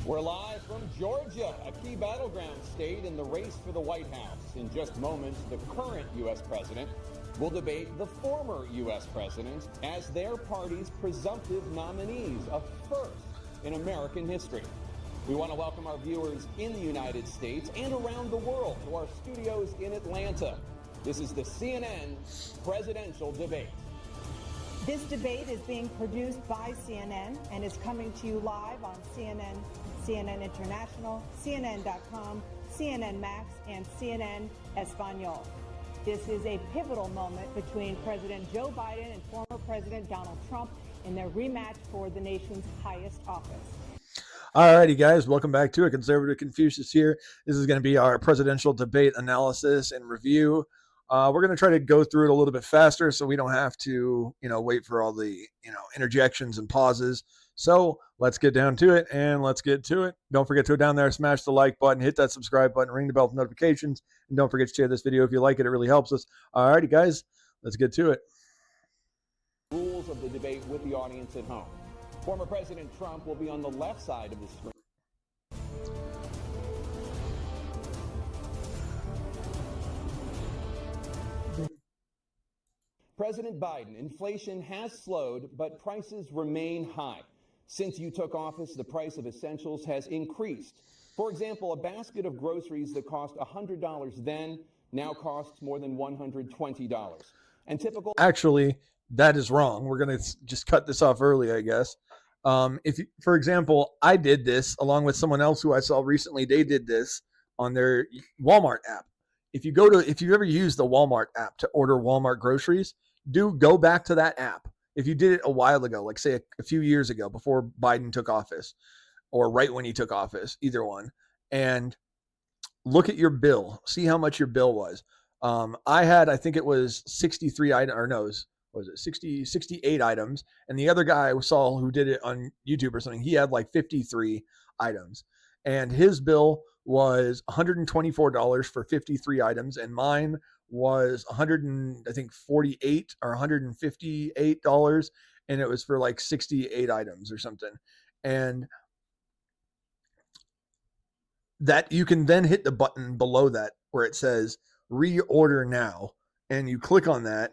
We're live from Georgia, a key battleground state in the race for the White House. In just moments, the current U.S. president will debate the former U.S. president as their party's presumptive nominees, a first in American history. We want to welcome our viewers in the United States and around the world to our studios in Atlanta. This is the CNN presidential debate. This debate is being produced by CNN and is coming to you live on CNN, CNN International, CNN.com, CNN Max, and CNN Espanol. This is a pivotal moment between President Joe Biden and former President Donald Trump in their rematch for the nation's highest office. Alrighty, guys, welcome back to it. Conservative Confucius here. This is going to be our presidential debate analysis and review. We're going to try to go through it a little bit faster so we don't have to, wait for all the, interjections and pauses. So let's get down to it and let's get to it. Don't forget to go down there, smash the like button, hit that subscribe button, ring the bell for notifications, and don't forget to share this video if you like it. It really helps us. Alrighty, guys, let's get to it. Rules of the debate with the audience at home. Former President Trump will be on the left side of the screen. President Biden, inflation has slowed, but prices remain high. Since you took office, the price of essentials has increased. For example, a basket of groceries that cost $100 then now costs more than $120. And typical... Actually, that is wrong. We're going to just cut this off early, I guess. For example, I did this along with someone else who I saw recently. They did this on their Walmart app. If you ever use the Walmart app to order Walmart groceries, go back to that app. If you did it a while ago, like say a few years ago before Biden took office or right when he took office, either one, and look at your bill, see how much your bill was. I think it was 63 items, or no, was it 68 items. And the other guy I saw who did it on YouTube or something, he had like 53 items and his bill was $124 for 53 items. And mine was $148 or $158. And it was for like 68 items or something. And that you can then hit the button below that where it says reorder now. And you click on that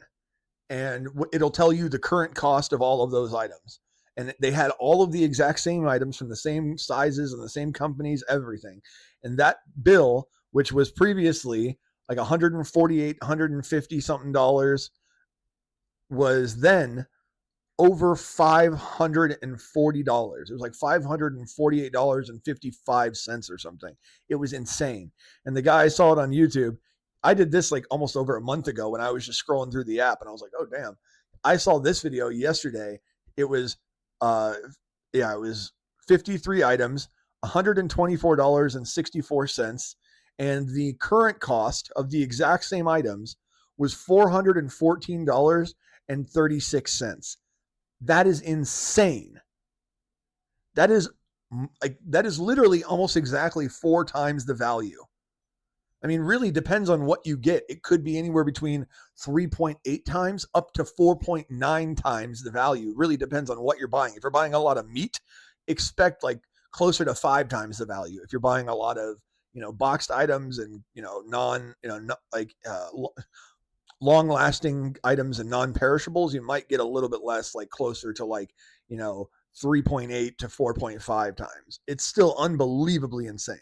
and it'll tell you the current cost of all of those items. And they had all of the exact same items from the same sizes and the same companies, everything. And that bill, which was previously like $148, $150 something dollars, was then over $540. It was like $548.55 or something. It was insane. And the guy saw it on YouTube. I did this like almost over a month ago when I was just scrolling through the app and I was like, oh, damn. I saw this video yesterday. It was, it was 53 items, $124.64. And the current cost of the exact same items was $414.36. That is insane. That is literally almost exactly 4 times the value. I mean, really depends on what you get. It could be anywhere between 3.8 times up to 4.9 times the value. Really depends on what you're buying. If you're buying a lot of meat, expect like closer to 5 times the value. If you're buying a lot of, boxed items and, long lasting items and non-perishables, you might get a little bit less, like closer to like, 3.8 to 4.5 times. It's still unbelievably insane.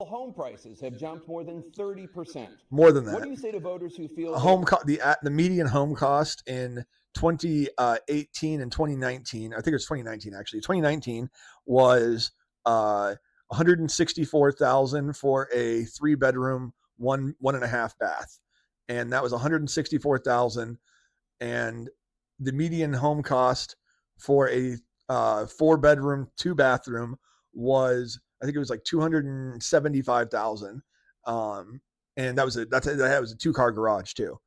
Home prices have jumped more than 30%. More than that. What do you say to voters who feel the median home cost in 2018 and 2019? I think it was 2019 actually. 2019 was $164,000 for a 3-bedroom, one and a half bath, and that was $164,000. And the median home cost for a 4-bedroom, 2-bathroom was, I think it was like $275,000. And that was a 2-car garage too.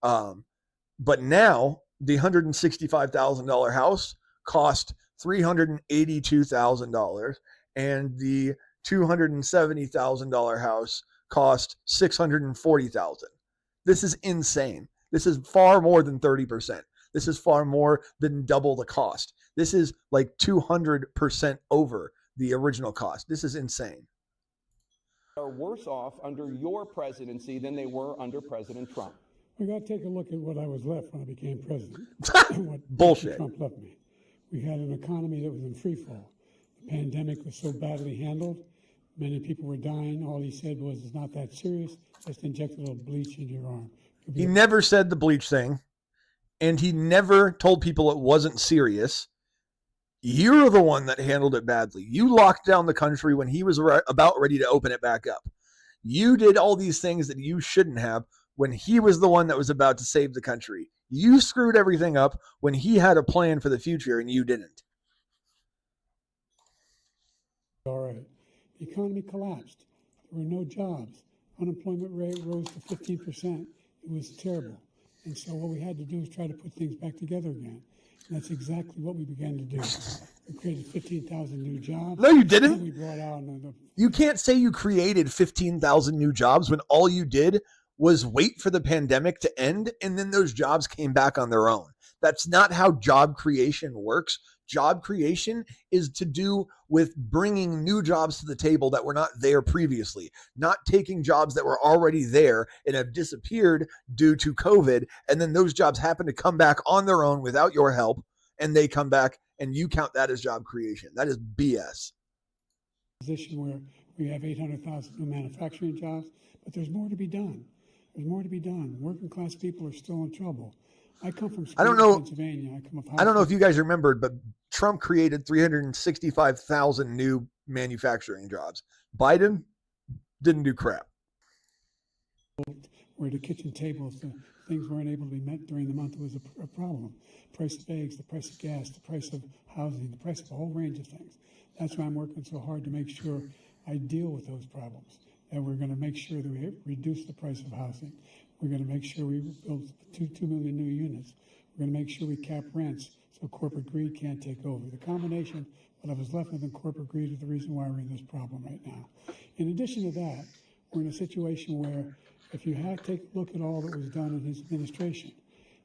But now the $165,000 house cost $382,000 and the $270,000 house cost $640,000. This is insane. This is far more than 30%. This is far more than double the cost. This is like 200% over the original cost. This is insane. Are worse off under your presidency than they were under President Trump. We got to take a look at what I was left when I became president. What Bullshit. Trump left me. We had an economy that was in free fall. The pandemic was so badly handled. Many people were dying. All he said was, it's not that serious. Just inject a little bleach in your arm. He never said the bleach thing, and he never told people it wasn't serious. You're the one that handled it badly. You locked down the country when he was about ready to open it back up. You did all these things that you shouldn't have when he was the one that was about to save the country. You screwed everything up when he had a plan for the future and you didn't. All right. The economy collapsed. There were no jobs. Unemployment rate rose to 15%. It was terrible. And so what we had to do was try to put things back together again. And that's exactly what we began to do. We created 15,000 new jobs. No, you didn't. We brought out another. You can't say you created 15,000 new jobs when all you did was wait for the pandemic to end and then those jobs came back on their own. That's not how job creation works. Job creation is to do with bringing new jobs to the table that were not there previously, not taking jobs that were already there and have disappeared due to COVID. And then those jobs happen to come back on their own without your help. And they come back and you count that as job creation. That is BS. Position where we have 800,000 new manufacturing jobs, but there's more to be done. There's more to be done. Working class people are still in trouble. I come from Pennsylvania. I don't know if you guys remembered, but Trump created 365,000 new manufacturing jobs. Biden didn't do crap. Where the kitchen tables, the things weren't able to be met during the month, it was a problem. Price of eggs, the price of gas, the price of housing, the price of a whole range of things. That's why I'm working so hard to make sure I deal with those problems. And we're going to make sure that we reduce the price of housing. We're going to make sure we build 2 million new units. We're going to make sure we cap rents so corporate greed can't take over. The combination, what I was left with in corporate greed is the reason why we're in this problem right now. In addition to that, we're in a situation where if you take a look at all that was done in his administration,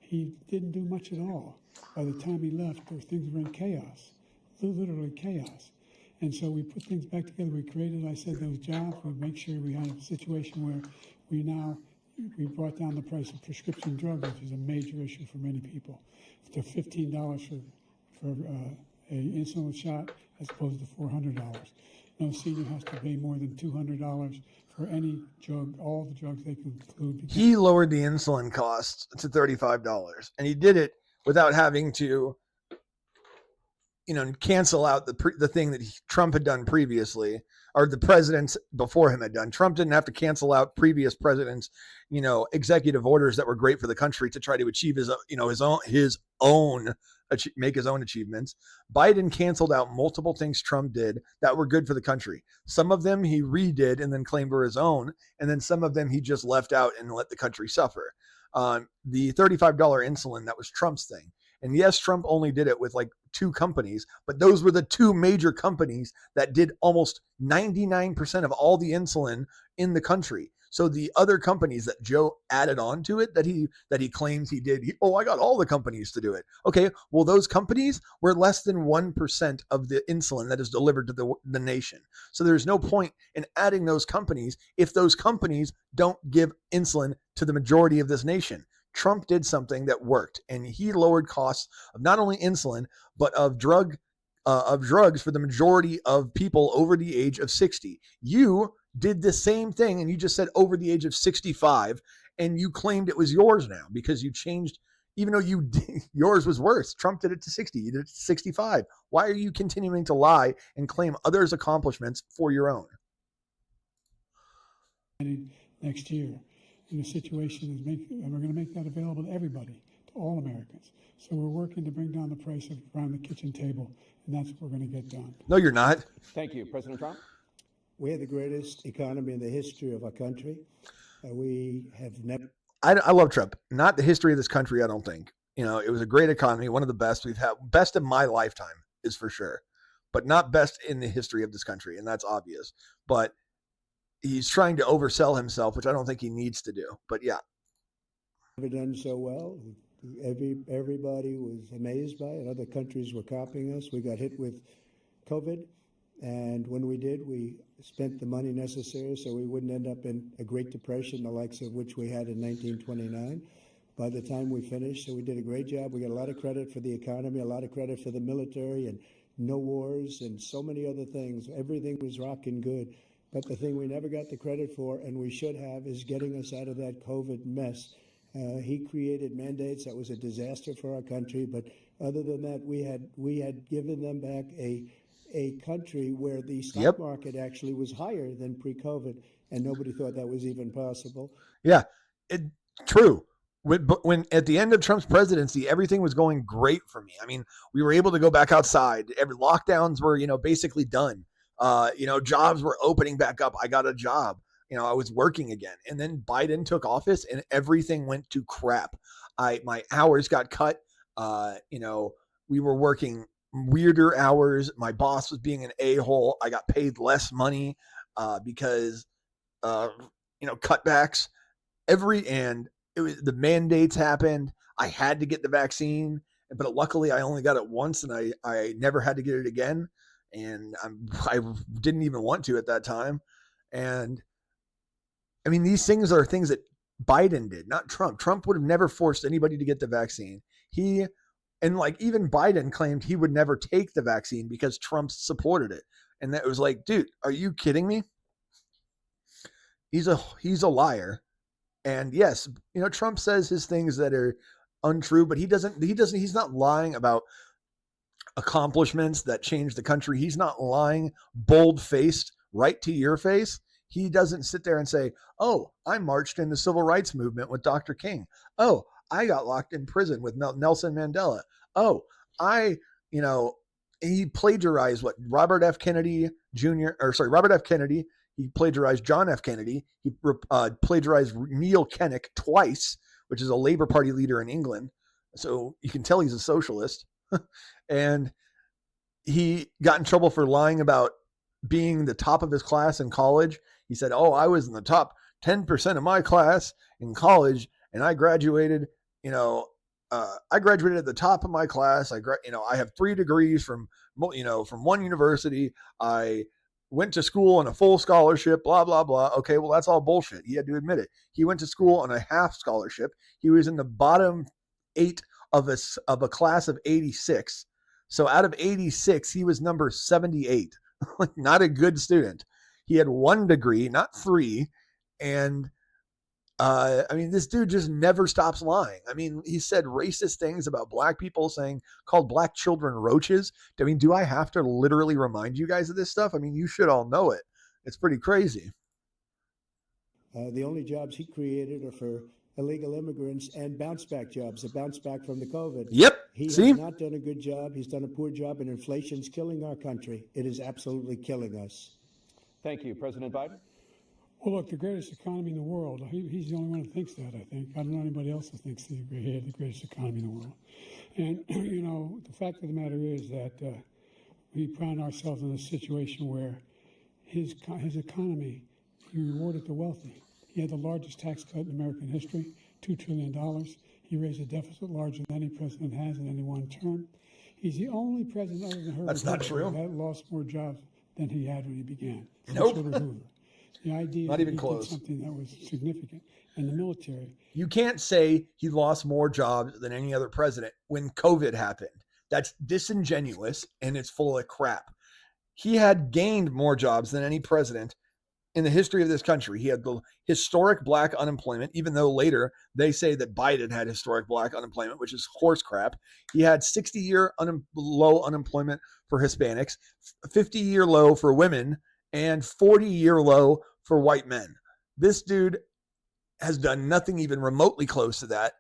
he didn't do much at all. By the time he left, things were in chaos, literally chaos. And so we put things back together. We created, I said, those jobs. We make sure we have a situation where we brought down the price of prescription drugs, which is a major issue for many people, to $15 for an insulin shot as opposed to $400. No senior has to pay more than $200 for any drug, all the drugs they can include. He lowered the insulin costs to $35, and he did it without having to, cancel out the thing that Trump had done previously, or the presidents before him had done. Trump didn't have to cancel out previous presidents, executive orders that were great for the country to try to achieve his own make his own achievements. Biden canceled out multiple things Trump did that were good for the country. Some of them he redid and then claimed were his own, and then some of them he just left out and let the country suffer. The $35 insulin, that was Trump's thing. And yes, Trump only did it with like 2 companies, but those were the 2 major companies that did almost 99% of all the insulin in the country. So the other companies that Joe added on to it that he claims he did, I got all the companies to do it. Okay, well, those companies were less than 1% of the insulin that is delivered to the nation. So there's no point in adding those companies if those companies don't give insulin to the majority of this nation. Trump did something that worked, and he lowered costs of not only insulin, but of drugs for the majority of people over the age of 60. You did the same thing, and you just said over the age of 65, and you claimed it was yours now because you changed, even though yours was worse. Trump did it to 60. You did it to 65. Why are you continuing to lie and claim others' accomplishments for your own? Next year, in a situation, and we're going to make that available to everybody, to all Americans. So we're working to bring down the price of around the kitchen table, and that's what we're going to get done. No, you're not. Thank you. President Trump? We have the greatest economy in the history of our country. We have never. I love Trump. Not the history of this country, I don't think. It was a great economy, one of the best we've had. Best in my lifetime is for sure, but not best in the history of this country, and that's obvious. But he's trying to oversell himself, which I don't think he needs to do. But yeah. Never done so well. Everybody was amazed by it. Other countries were copying us. We got hit with COVID. And when we did, we spent the money necessary so we wouldn't end up in a Great Depression, the likes of which we had in 1929. By the time we finished, so we did a great job. We got a lot of credit for the economy, a lot of credit for the military, and no wars, and so many other things. Everything was rocking good. But the thing we never got the credit for, and we should have, is getting us out of that COVID mess. He created mandates that was a disaster for our country. But other than that, we had given them back a country where the stock market actually was higher than pre-COVID, and nobody thought that was even possible. Yeah, true. When at the end of Trump's presidency, everything was going great for me. I mean, we were able to go back outside. Every lockdowns were, basically done. Jobs were opening back up. I got a job. I was working again. And then Biden took office and everything went to crap. My hours got cut. We were working weirder hours. My boss was being an a-hole. I got paid less money because cutbacks. The mandates happened. I had to get the vaccine, but luckily I only got it once and I never had to get it again. And I didn't even want to at that time. And I mean, these things are things that Biden did, not Trump. Trump would have never forced anybody to get the vaccine. Even Biden claimed he would never take the vaccine because Trump supported it. And that was like, dude, are you kidding me? He's a liar. And yes, Trump says his things that are untrue, but he's not lying about accomplishments that change the country. He's not lying bold-faced right to your face. He doesn't sit there and say, oh, I marched in the civil rights movement with Dr. King. Oh, I got locked in prison with Nelson Mandela. Oh, he plagiarized what Robert F. Kennedy. He plagiarized John F. Kennedy. He plagiarized Neil Kinnock twice, which is a Labor Party leader in England. So you can tell he's a socialist. And he got in trouble for lying about being the top of his class in college. He said, oh, I was in the top 10% of my class in college, and I graduated, I graduated at the top of my class. I have 3 degrees from one university. I went to school on a full scholarship, blah, blah, blah. Okay, well, that's all bullshit. He had to admit it. He went to school on a half scholarship. He was in the bottom 8 of a class of 86. So out of 86, he was number 78. Not a good student. He had 1 degree, not 3. And this dude just never stops lying. I mean, he said racist things about black people, called black children roaches. I mean, do I have to literally remind you guys of this stuff? I mean, you should all know it. It's pretty crazy. The only jobs he created are for illegal immigrants and bounce back jobs, a bounce back from the COVID. Yep. He has not done a good job. He's done a poor job, and inflation's killing our country. It is absolutely killing us. Thank you. President Biden? Well, look, the greatest economy in the world. He's the only one who thinks that, I think. I don't know anybody else who thinks he had the greatest economy in the world. And, the fact of the matter is that we found ourselves in a situation where his economy, he rewarded the wealthy. He had the largest tax cut in American history, $2 trillion. He raised a deficit larger than any president has in any one term. He's the only president other than Herbert Hoover that lost more jobs than he had when he began. Nope. Herbert Hoover. The idea not that even he close. did something that was significant in the military. You can't say he lost more jobs than any other president when COVID happened. That's disingenuous and it's full of crap. He had gained more jobs than any president in the history of this country. He had the historic black unemployment, even though later they say that Biden had historic black unemployment, which is horse crap. He had 60-year low unemployment for Hispanics, 50-year low for women, and 40-year low for white men. This dude has done nothing even remotely close to that.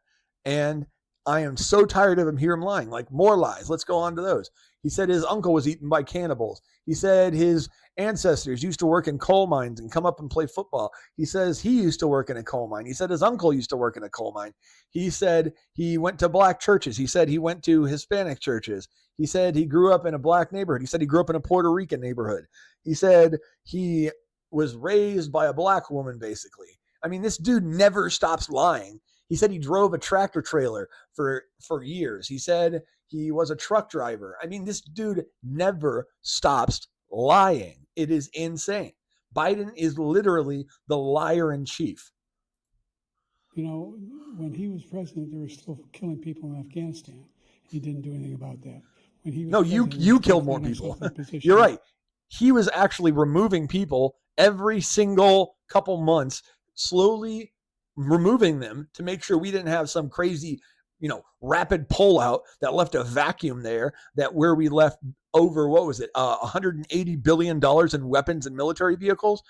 And I am so tired of him hearing him lying. Like, more lies. Let's go on to those. He said his uncle was eaten by cannibals. He said his ancestors used to work in coal mines and come up and play football. He says he used to work in a coal mine. He said his uncle used to work in a coal mine. He said he went to black churches. He said he went to Hispanic churches. He said he grew up in a black neighborhood. He said he grew up in a Puerto Rican neighborhood. He said he was raised by a black woman, basically. I mean, this dude never stops lying. He said he drove a tractor trailer for years. He said he was a truck driver. I mean, this dude never stops lying. It is insane. Biden is literally the liar in chief. You know, when he was president, they were still killing people in Afghanistan. He didn't do anything about that. When he was No, president, you we killed still more found people. ourselves in a position- You're right. He was actually removing people every single couple months, slowly removing them to make sure we didn't have some crazy, rapid pullout that left a vacuum there, that where we left over, what was it, $180 billion in weapons and military vehicles.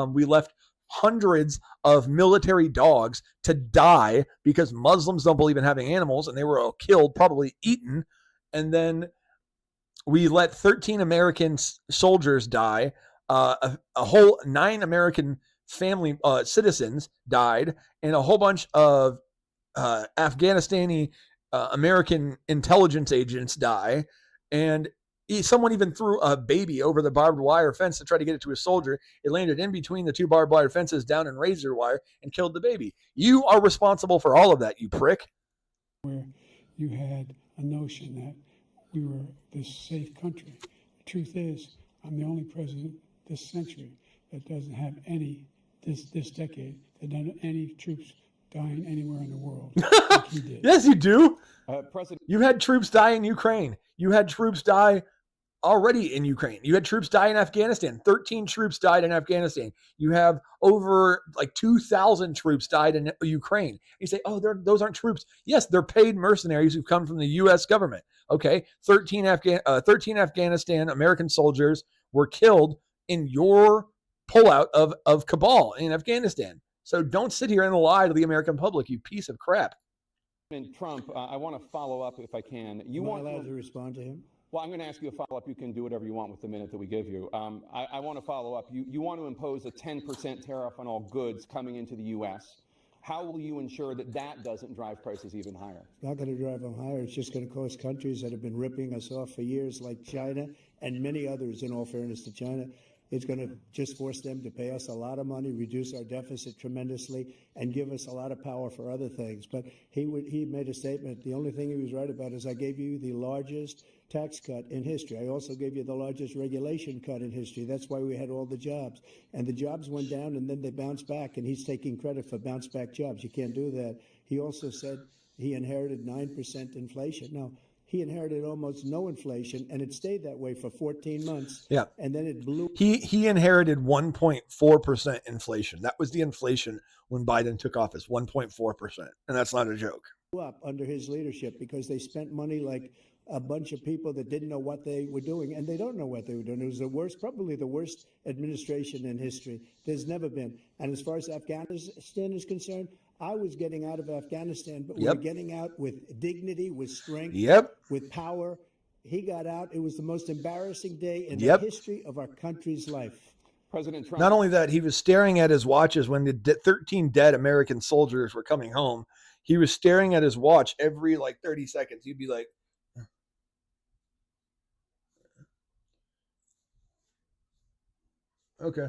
We left hundreds of military dogs to die because Muslims don't believe in having animals, and they were all killed, probably eaten. And then we let 13 American soldiers die. A whole 9 American family citizens died, and a whole bunch of Afghanistani American intelligence agents die. And someone even threw a baby over the barbed wire fence to try to get it to a soldier. It landed in between the 2 barbed wire fences down in razor wire and killed the baby. You are responsible for all of that, you prick. Where you had a notion that we were this safe country. The truth is, I'm the only president this century that doesn't have this decade, that doesn't have any troops dying anywhere in the world like he did. Yes, you do. President. You had troops die in Ukraine. You had troops die already in Ukraine. You had troops die in Afghanistan. 13 troops died in Afghanistan. You have over 2,000 troops died in Ukraine. You say, oh, those aren't troops. Yes, they're paid mercenaries who've come from the U.S. government. Okay, 13 Afghanistan American soldiers were killed in your pullout of Kabul in Afghanistan. So don't sit here and lie to the American public, you piece of crap. Trump, I want to follow up if I can. Am I allowed to respond to him? Well, I'm going to ask you a follow-up. You can do whatever you want with the minute that we give you. I want to follow up. You want to impose a 10% tariff on all goods coming into the U.S. How will you ensure that that doesn't drive prices even higher? It's not going to drive them higher. It's just going to cost countries that have been ripping us off for years, like China and many others, in all fairness to China. It's going to just force them to pay us a lot of money, reduce our deficit tremendously, and give us a lot of power for other things. But he made a statement. The only thing he was right about is I gave you the largest tax cut in history. I also gave you the largest regulation cut in history. That's why we had all the jobs. And the jobs went down, and then they bounced back, and he's taking credit for bounce-back jobs. You can't do that. He also said he inherited 9% inflation. Now, he inherited almost no inflation, and it stayed that way for 14 months. Yeah. And then it blew. He inherited 1.4% inflation. That was the inflation when Biden took office, 1.4%. And that's not a joke. Up under his leadership because they spent money like a bunch of people that didn't know what they were doing, and they don't know what they were doing. It was the worst, probably the worst administration in history. There's never been. And as far as Afghanistan is concerned, I was getting out of Afghanistan, but we were getting out with dignity, with strength, with power. He got out. It was the most embarrassing day in the history of our country's life. President Trump. Not only that, he was staring at his watches when the 13 dead American soldiers were coming home. He was staring at his watch every 30 seconds. He'd be like, okay.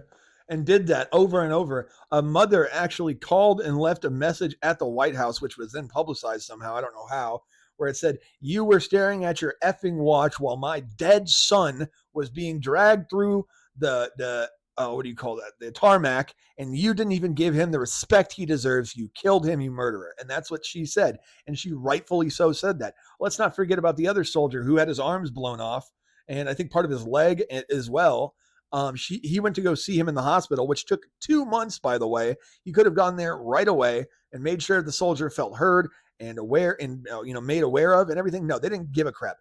And did that over and over. A mother actually called and left a message at the White House, which was then publicized somehow. I don't know how, where it said, you were staring at your effing watch while my dead son was being dragged through the what do you call that? The tarmac, and you didn't even give him the respect he deserves. You killed him, you murderer. And that's what she said. And she rightfully so said that. Let's not forget about the other soldier who had his arms blown off, and I think part of his leg as well. He went to go see him in the hospital, which took 2 months, by the way. He could have gone there right away and made sure the soldier felt heard and aware and made aware of and everything. No, they didn't give a crap.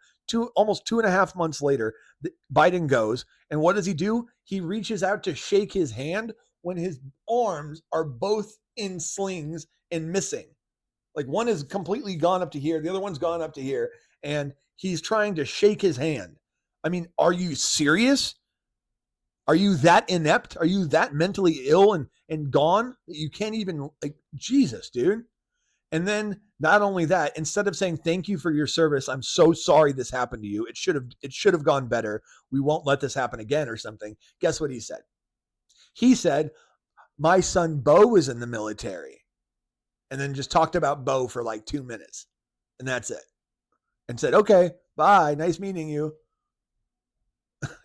Almost 2.5 months later, Biden goes, and what does he do? He reaches out to shake his hand when his arms are both in slings and missing. Like one is completely gone up to here, the other one's gone up to here, and he's trying to shake his hand. I mean, are you serious? Are you that inept? Are you that mentally ill and gone that you can't even, Jesus, dude? And then not only that, instead of saying, thank you for your service, I'm so sorry this happened to you. It should have gone better. We won't let this happen again or something. Guess what he said? He said, my son Bo was in the military. And then just talked about Bo for 2 minutes. And that's it. And said, okay, bye. Nice meeting you.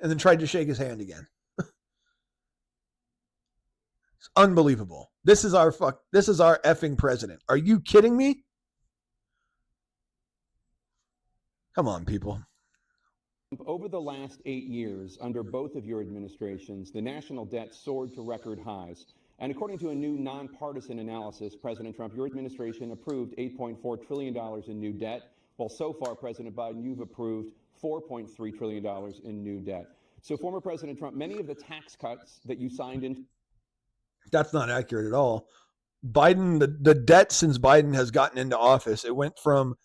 and then tried to shake his hand again. It's unbelievable. This is our effing president. Are you kidding me? Come on, people. Over the last 8 years, under both of your administrations, the national debt soared to record highs. And according to a new nonpartisan analysis, President Trump, your administration approved $8.4 trillion in new debt, while so far, President Biden, you've approved $4.3 trillion in new debt. So, former President Trump, many of the tax cuts that you signed into. That's not accurate at all. Biden, the debt since Biden has gotten into office, it went from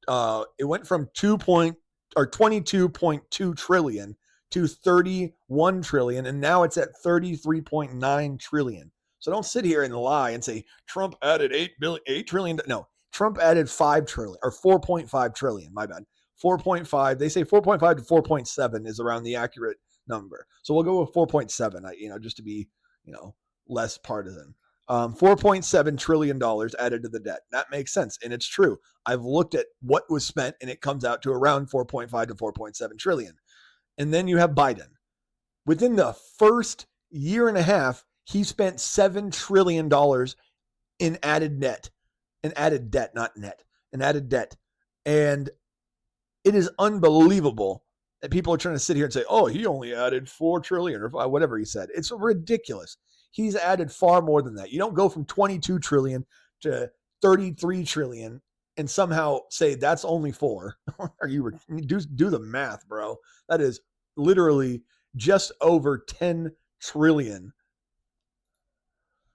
22.2 trillion to 31 trillion, and now it's at 33.9 trillion. So don't sit here and lie and say Trump added 8 trillion. No, Trump added 5 trillion or 4.5 trillion. My bad. 4.5. They say 4.5 to 4.7 is around the accurate number. So we'll go with 4.7. Just to be, less partisan. $4.7 trillion added to the debt. That makes sense. And it's true. I've looked at what was spent and it comes out to around 4.5 to 4.7 trillion. And then you have Biden. Within the first year and a half, he spent $7 trillion in added debt, not net, in added debt. And it is unbelievable that people are trying to sit here and say, oh, he only added 4 trillion or whatever he said. It's ridiculous. He's added far more than that. You don't go from 22 trillion to 33 trillion and somehow say that's only 4. Are you do the math, bro? That is literally just over 10 trillion.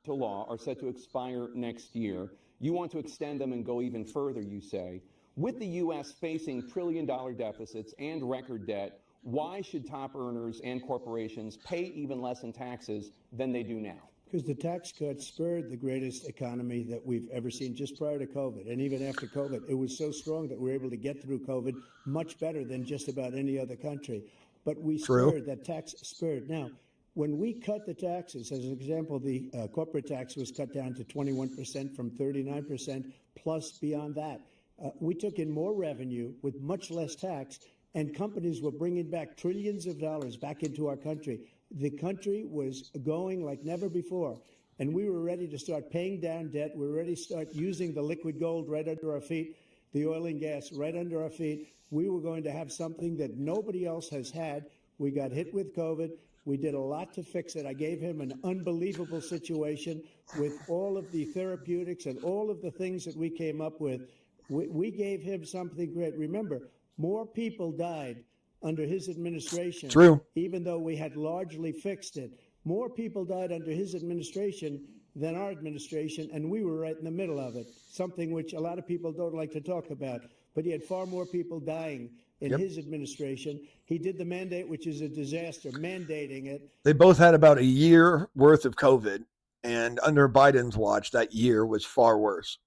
To law are set to expire next year. You want to extend them and go even further, you say. With the U.S. facing trillion-dollar deficits and record debt, why should top earners and corporations pay even less in taxes than they do now? Because the tax cuts spurred the greatest economy that we've ever seen just prior to COVID. And even after COVID, it was so strong that we were able to get through COVID much better than just about any other country. But we spurred, that tax spurred. Now, when we cut the taxes, as an example, the corporate tax was cut down to 21% from 39%, plus beyond that. We took in more revenue with much less tax, and companies were bringing back trillions of dollars back into our country. The country was going like never before, and we were ready to start paying down debt. We were ready to start using the liquid gold right under our feet, the oil and gas right under our feet. We were going to have something that nobody else has had. We got hit with COVID. We did a lot to fix it. I gave him an unbelievable situation with all of the therapeutics and all of the things that we came up with. We gave him something great. Remember, more people died under his administration. True. Even though we had largely fixed it. More people died under his administration than our administration, and we were right in the middle of it, something which a lot of people don't like to talk about. But he had far more people dying in his administration. He did the mandate, which is a disaster, mandating it. They both had about a year worth of COVID, and under Biden's watch, that year was far worse.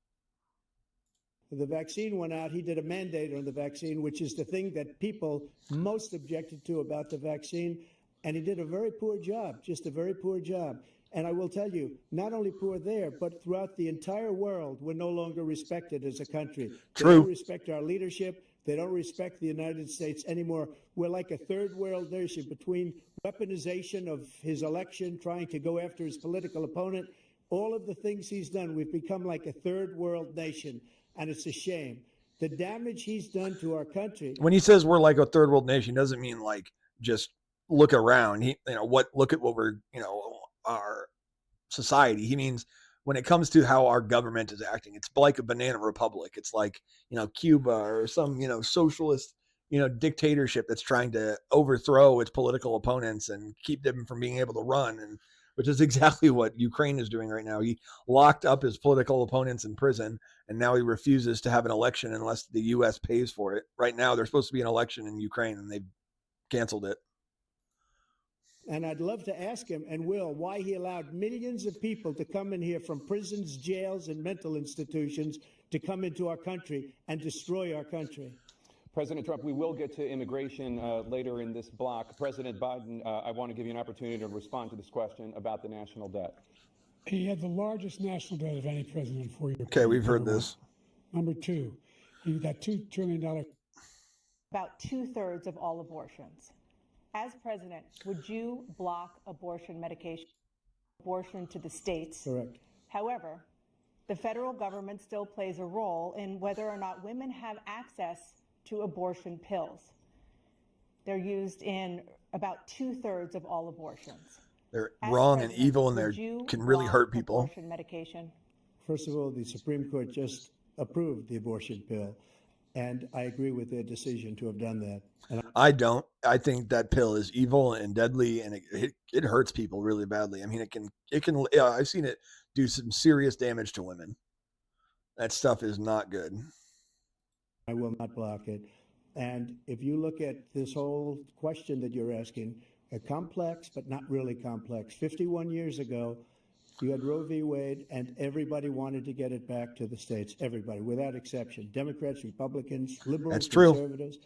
The vaccine went out. He did a mandate on the vaccine, which is the thing that people most objected to about the vaccine. And he did a very poor job, just a very poor job. And I will tell you, not only poor there, but throughout the entire world, we're no longer respected as a country. True. They don't respect our leadership. They don't respect the United States anymore. We're like a third world nation between weaponization of his election, trying to go after his political opponent, all of the things he's done. We've become like a third world nation. And it's a shame. The damage he's done to our country. When he says we're like a third world nation, doesn't mean like just look around. Look at what we're, our society. He means when it comes to how our government is acting, it's like a banana republic. It's like, Cuba or some, socialist, dictatorship that's trying to overthrow its political opponents and keep them from being able to run, and which is exactly what Ukraine is doing right now. He locked up his political opponents in prison, and now he refuses to have an election unless the U.S. pays for it. Right now, there's supposed to be an election in Ukraine, and they've canceled it. And I'd love to ask him, and will, why he allowed millions of people to come in here from prisons, jails, and mental institutions to come into our country and destroy our country. President Trump, we will get to immigration later in this block. President Biden, I want to give you an opportunity to respond to this question about the national debt. He had the largest national debt of any president in 4 years. Okay, we've heard this. Number two, he got $2 trillion. About 2/3 of all abortions. As president, would you block abortion medication, abortion to the states? Correct. However, the federal government still plays a role in whether or not women have access to abortion pills. They're used in about 2/3 of all abortions. They're As wrong and president, evil, and would they you can really block hurt people. abortion medication? First of all, the Supreme Court just approved the abortion pill, and I agree with their decision to have done that. And I don't. I think that pill is evil and deadly, and it hurts people really badly. I mean, it can. Yeah, I've seen it do some serious damage to women. That stuff is not good. I will not block it. And if you look at this whole question that you're asking, complex but not really complex. 51 years ago, you had Roe v. Wade, and everybody wanted to get it back to the states. Everybody, without exception. Democrats, Republicans, liberals, That's true. conservatives.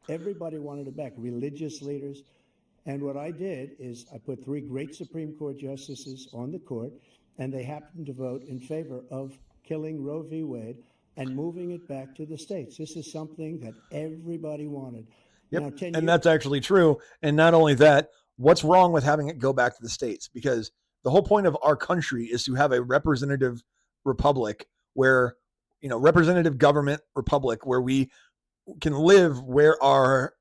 Everybody wanted it back. Religious leaders. And what I did is I put 3 great Supreme Court justices on the court, and they happened to vote in favor of killing Roe v. Wade and moving it back to the states. This is something that everybody wanted. Yep. Now, 10 And years that's actually true. And not only that, what's wrong with having it go back to the states? Because the whole point of our country is to have a representative republic where, representative government republic where we can live where our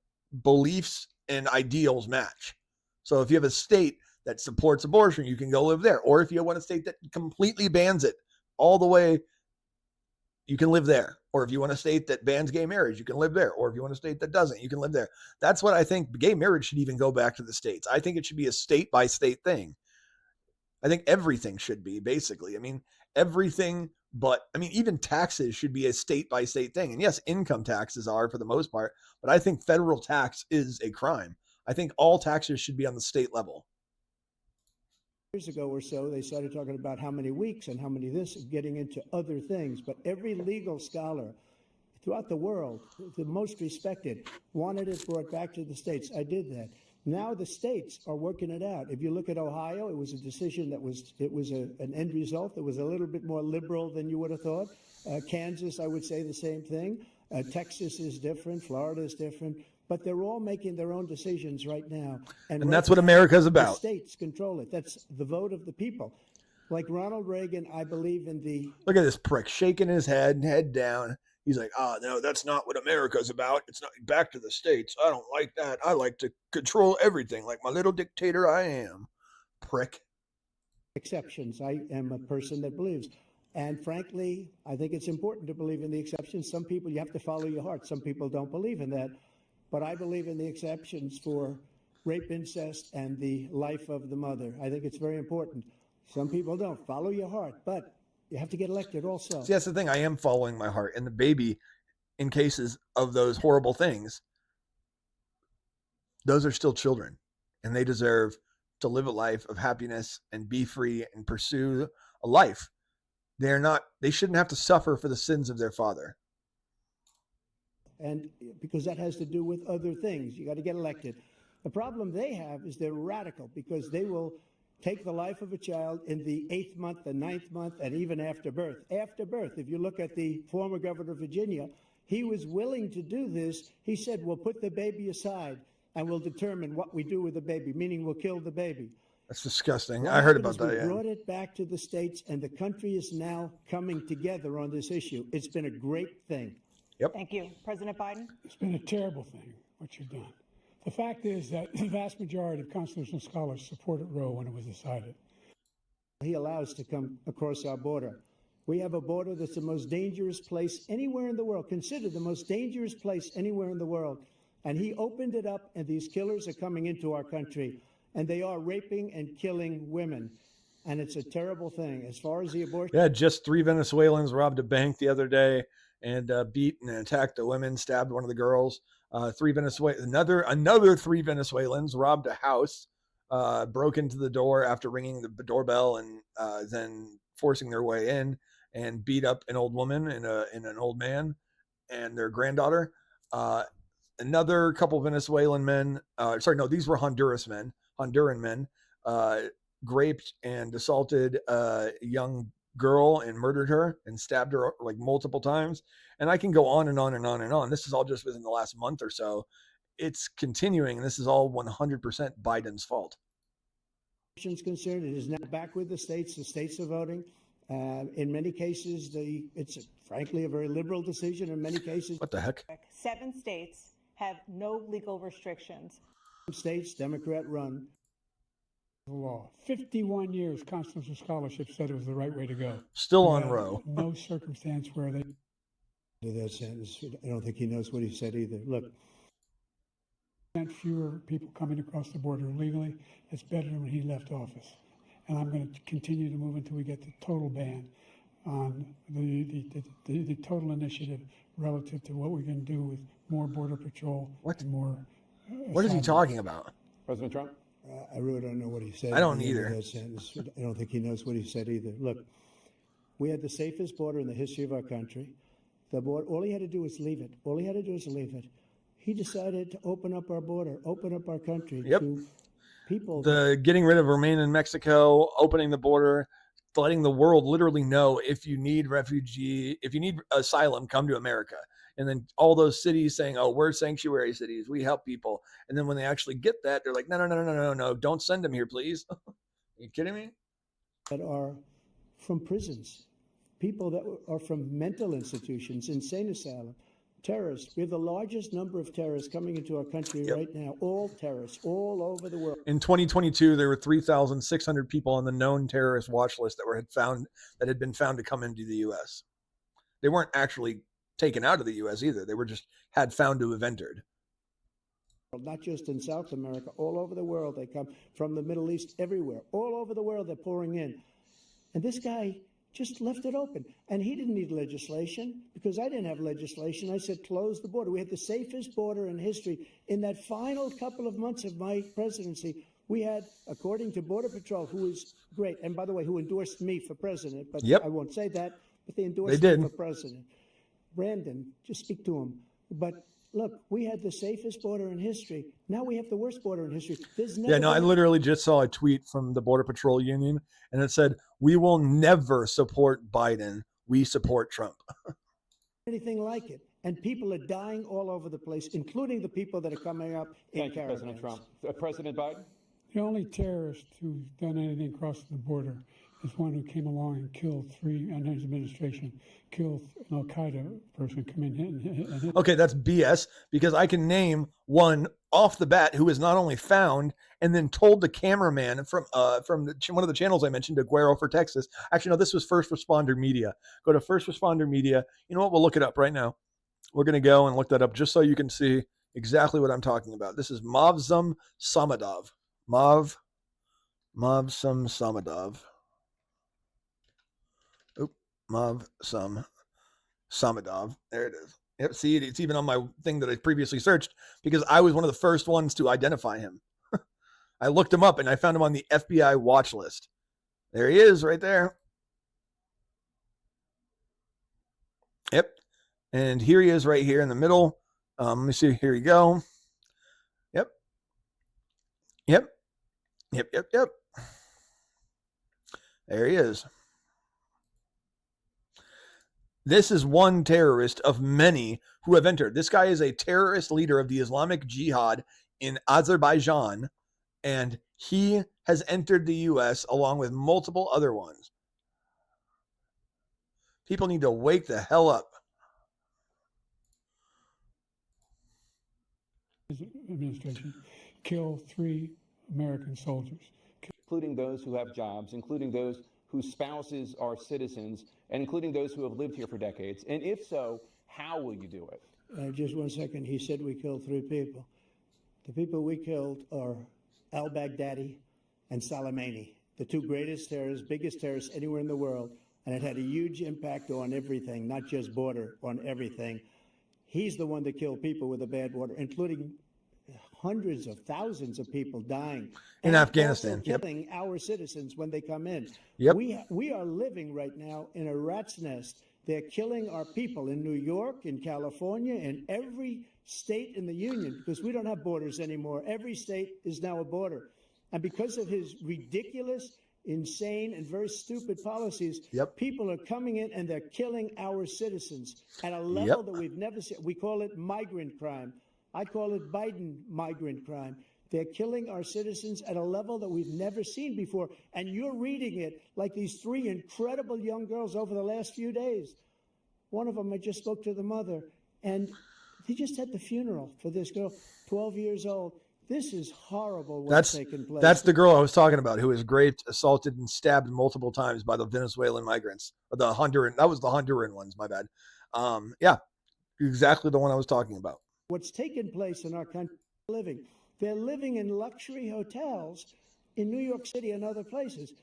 beliefs and ideals match. So if you have a state that supports abortion, you can go live there. Or if you want a state that completely bans it all the way, you can live there. Or if you want a state that bans gay marriage, you can live there. Or if you want a state that doesn't, you can live there. That's what I think. Gay marriage should even go back to the states. I think it should be a state by state thing. I think everything should be, basically. I mean, everything, but even taxes should be a state by state thing. And yes, income taxes are for the most part, but I think federal tax is a crime. I think all taxes should be on the state level. Years ago or so, they started talking about how many weeks and how many this, getting into other things. But every legal scholar throughout the world, the most respected, wanted it brought back to the states. I did that. Now the states are working it out. If you look at Ohio, it was a decision that was an end result that was a little bit more liberal than you would have thought. Kansas, I would say the same thing. Texas is different. Florida is different. But they're all making their own decisions right now. And that's what America's about. The states control it. That's the vote of the people. Like Ronald Reagan, I believe in the... Look at this prick shaking his head down. He's like, no, that's not what America's about. It's not back to the states. I don't like that. I like to control everything like my little dictator I am. Prick. Exceptions. I am a person that believes. And frankly, I think it's important to believe in the exceptions. Some people, you have to follow your heart. Some people don't believe in that. But I believe in the exceptions for rape, incest, and the life of the mother. I think it's very important. Some people don't. Follow your heart. But you have to get elected also. See, that's the thing. I am following my heart. And the baby, in cases of those horrible things, those are still children. And they deserve to live a life of happiness and be free and pursue a life. They shouldn't have to suffer for the sins of their father. And because that has to do with other things. You got to get elected. The problem they have is they're radical because they will take the life of a child in the 8th month, the 9th month, and even after birth. After birth, if you look at the former governor of Virginia, he was willing to do this. He said, we'll put the baby aside and we'll determine what we do with the baby, meaning we'll kill the baby. That's disgusting. What I heard happened about is that. We Yeah. brought it back to the states, and the country is now coming together on this issue. It's been a great thing. Thank you. President Biden? It's been a terrible thing, what you've done. The fact is that the vast majority of constitutional scholars supported Roe when it was decided. He allows to come across our border. We have a border that's the most dangerous place anywhere in the world, considered the most dangerous place anywhere in the world. And he opened it up, and these killers are coming into our country, and they are raping and killing women. And it's a terrible thing. As far as the abortion... Yeah, just 3 Venezuelans robbed a bank the other day and beat and attacked the women, stabbed one of the girls. Another 3 Venezuelans robbed a house, broke into the door after ringing the doorbell and then forcing their way in and beat up an old woman and an old man and their granddaughter. Another couple Venezuelan men, these were Honduran men, raped and assaulted a young girl and murdered her and stabbed her like multiple times. And I can go on and on and on and on. This is all just within the last month or so. it's continuing. And this is all 100% Biden's fault. Concerned, it is now back with the states. The states are voting. In many cases, it's frankly a very liberal decision. In many cases, What the heck? 7 states have no legal restrictions. States, Democrat run. The law. 51 years, constitutional scholarship said it was the right way to go. Still on Yeah, Roe. No circumstance where they. To that sentence, I don't think he knows what he said either. Look, Fewer people coming across the border illegally. It's better than when he left office. And I'm going to continue to move until we get the total ban on the total initiative relative to what we can do with more border patrol. What? And more. What is he talking about? President Trump? I really don't know what he said. I don't at the end of either. that sentence. I don't think he knows what he said either. Look, we had the safest border in the history of our country. The border, all he had to do was leave it. All he had to do was leave it. He decided to open up our border, open up our country Yep. to people. The getting rid of Remain in Mexico, opening the border, letting the world literally know if you need asylum, come to America. And then all those cities saying, oh, we're sanctuary cities. We help people. And then when they actually get that, they're like, no, don't send them here, please. Are you kidding me? That are from prisons, people that are from mental institutions, insane asylum, terrorists. We have the largest number of terrorists coming into our country right now, all terrorists, all over the world. In 2022, there were 3,600 people on the known terrorist watch list that had been found to come into the U.S. They weren't actually taken out of the U.S. either. They were just found to have entered. Not just in South America, all over the world. They come from the Middle East, everywhere. All over the world, they're pouring in. And this guy just left it open. And he didn't need legislation because I didn't have legislation. I said, close the border. We had the safest border in history. In that final couple of months of my presidency, we had, according to Border Patrol, who is great, and by the way, who endorsed me for president, but I won't say that, but they endorsed me for president. Brandon, just speak to him. But look, we had the safest border in history. Now we have the worst border in history. I literally just saw a tweet from the Border Patrol Union, and it said, we will never support Biden. We support Trump. Anything like it. And people are dying all over the place, including the people that are coming up in Thank you, President Trump. President Biden? The only terrorist who's done anything across the border is one who came along and killed 3 under his administration, killed an Al-Qaeda person, come in and hit. Okay, that's BS, because I can name one off the bat who is not only found and then told the cameraman from one of the channels I mentioned, Aguero for Texas. Actually, no, this was First Responder Media. Go to First Responder Media. You know what? We'll look it up right now. We're going to go and look that up just so you can see exactly what I'm talking about. This is Mavsum Samadov. Mavsum Samadov. Mavsum Samadov. There it is. Yep, see, it's even on my thing that I previously searched because I was one of the first ones to identify him. I looked him up and I found him on the FBI watch list. There he is right there. Yep. And here he is right here in the middle. Let me see. Here we go. Yep. There he is. This is one terrorist of many who have entered. This guy is a terrorist leader of the Islamic Jihad in Azerbaijan, and he has entered the U.S. along with multiple other ones. People need to wake the hell up. Administration kill 3 American soldiers. Including those who have jobs, including those whose spouses are citizens, and including those who have lived here for decades? And if so, how will you do it? Just 1 second. He said we killed 3 people. The people we killed are al-Baghdadi and Soleimani, the 2 greatest terrorists, biggest terrorists anywhere in the world. And it had a huge impact on everything, not just border, on everything. He's the one that killed people with a bad border, including hundreds of thousands of people dying in Afghanistan, killing our citizens when they come in. We are living right now in a rat's nest. They're killing our people in New York, in California, in every state in the union, because we don't have borders anymore. Every state is now a border. And because of his ridiculous, insane, and very stupid policies, people are coming in and they're killing our citizens at a level that we've never seen. We call it migrant crime. I call it Biden migrant crime. They're killing our citizens at a level that we've never seen before. And you're reading it like these 3 incredible young girls over the last few days. One of them, I just spoke to the mother, and he just had the funeral for this girl, 12 years old. This is horrible what's taking place. That's the girl I was talking about, who was raped, assaulted, and stabbed multiple times by the Venezuelan migrants. Or the Honduran. That was the Honduran ones, my bad. Yeah, exactly the one I was talking about. What's taken place in our country living. They're living in luxury hotels in New York City and other places.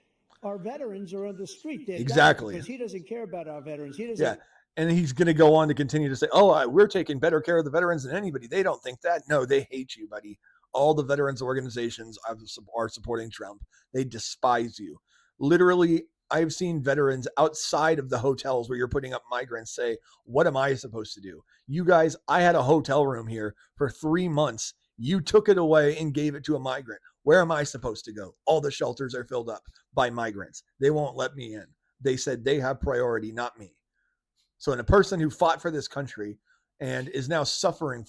Our veterans are on the street. They're Exactly. Because he doesn't care about our veterans. He doesn't. Yeah. And he's going to go on to continue to say, we're taking better care of the veterans than anybody. They don't think that. No, they hate you, buddy. All the veterans organizations are supporting Trump. They despise you. Literally, I've seen veterans outside of the hotels where you're putting up migrants say, what am I supposed to do? You guys, I had a hotel room here for 3 months. You took it away and gave it to a migrant. Where am I supposed to go? All the shelters are filled up by migrants. They won't let me in. They said they have priority, not me. So, and a person who fought for this country and is now suffering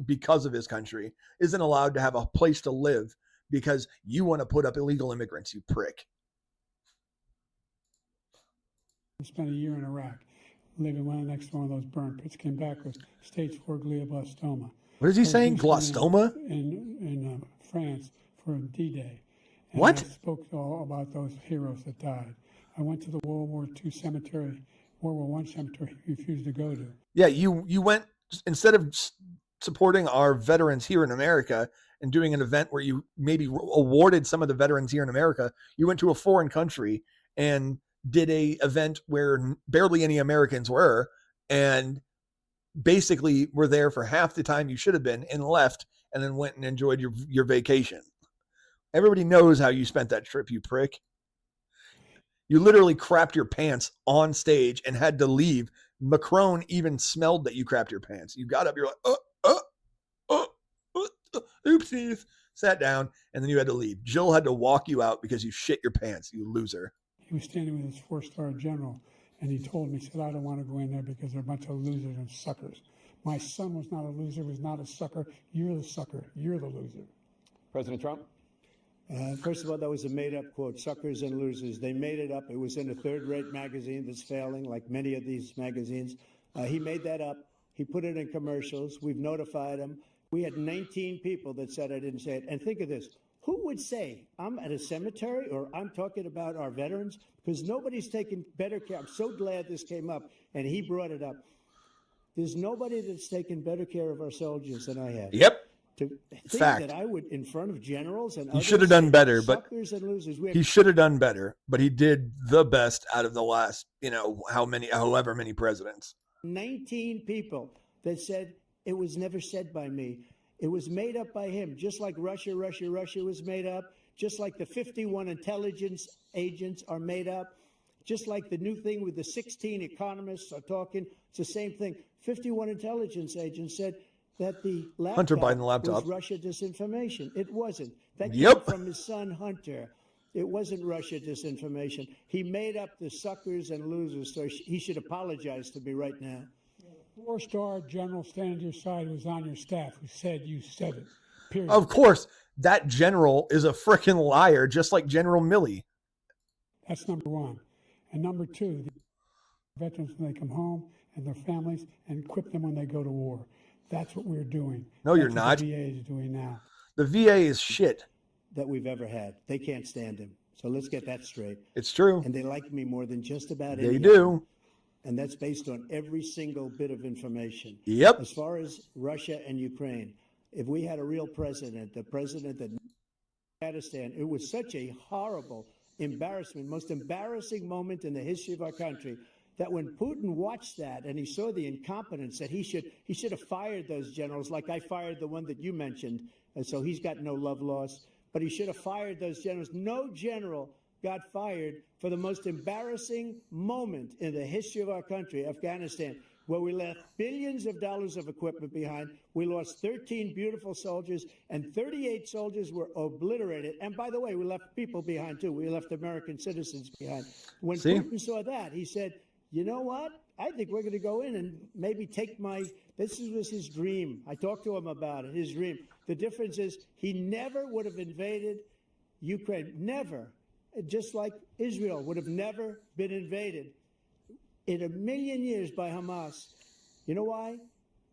because of his country isn't allowed to have a place to live because you want to put up illegal immigrants, you prick. I spent a year in Iraq, living right next to one of those burn pits. Came back with stage 4 glioblastoma. What is he saying? Glastoma? In France for D-Day. And What? I spoke all about those heroes that died. I went to the World War II cemetery, World War I cemetery he refused to go to. Yeah, you went, instead of supporting our veterans here in America and doing an event where you maybe awarded some of the veterans here in America, you went to a foreign country and did a event where barely any Americans were and basically were there for half the time you should have been and left and then went and enjoyed your vacation. Everybody knows how you spent that trip, you prick. You literally crapped your pants on stage and had to leave. Macron even smelled that you crapped your pants. You got up, you're like, oopsies, sat down, and then you had to leave. Jill had to walk you out because you shit your pants, you loser. He was standing with his 4-star general, and he told me, he said, I don't want to go in there because they're a bunch of losers and suckers. My son was not a loser, was not a sucker. You're the sucker. You're the loser. President Trump? First of all, that was a made-up quote, suckers and losers. They made it up. It was in a third-rate magazine that's failing, like many of these magazines. He made that up. He put it in commercials. We've notified him. We had 19 people that said I didn't say it. And think of this. Who would say I'm at a cemetery or I'm talking about our veterans? Because nobody's taken better care. I'm so glad this came up, and he brought it up. There's nobody that's taken better care of our soldiers than I have. Yep. To think Fact. that I would, in front of generals and He should have done better, but suckers and losers. he should have done better, but he did the best out of the last, however many presidents. 19 people that said it was never said by me. It was made up by him, just like Russia was made up, just like the 51 intelligence agents are made up, just like the new thing with the 16 economists are talking. It's the same thing. 51 intelligence agents said that the laptop Hunter Biden laptop was Russia disinformation. It wasn't. That came Yep. from his son Hunter. It wasn't Russia disinformation. He made up the suckers and losers, so he should apologize to me right now. 4-star general standing to your side who was on your staff who said you said it. Period. Of course, that general is a freaking liar, just like General Milley. That's number one. And number two, the veterans when they come home and their families, and equip them when they go to war. That's what we're doing. No, you're That's not. what the VA is doing now. The VA is shit. That we've ever had. They can't stand him. So let's get that straight. It's true. And they like me more than just about any They of do. them. And that's based on every single bit of information. Yep. As far as Russia and Ukraine, if we had a real president, the president that Afghanistan, it was such a horrible embarrassment, most embarrassing moment in the history of our country, that when Putin watched that and he saw the incompetence, that he should have fired those generals, like I fired the one that you mentioned, and so he's got no love lost. But he should have fired those generals. No general got fired for the most embarrassing moment in the history of our country, Afghanistan, where we left billions of dollars of equipment behind. We lost 13 beautiful soldiers, and 38 soldiers were obliterated. And by the way, we left people behind, too. We left American citizens behind. When Putin saw that, he said, you know what? I think we're going to go in and maybe take this was his dream. I talked to him about it, his dream. The difference is he never would have invaded Ukraine. Never. Just like Israel would have never been invaded in a million years by Hamas. You know why?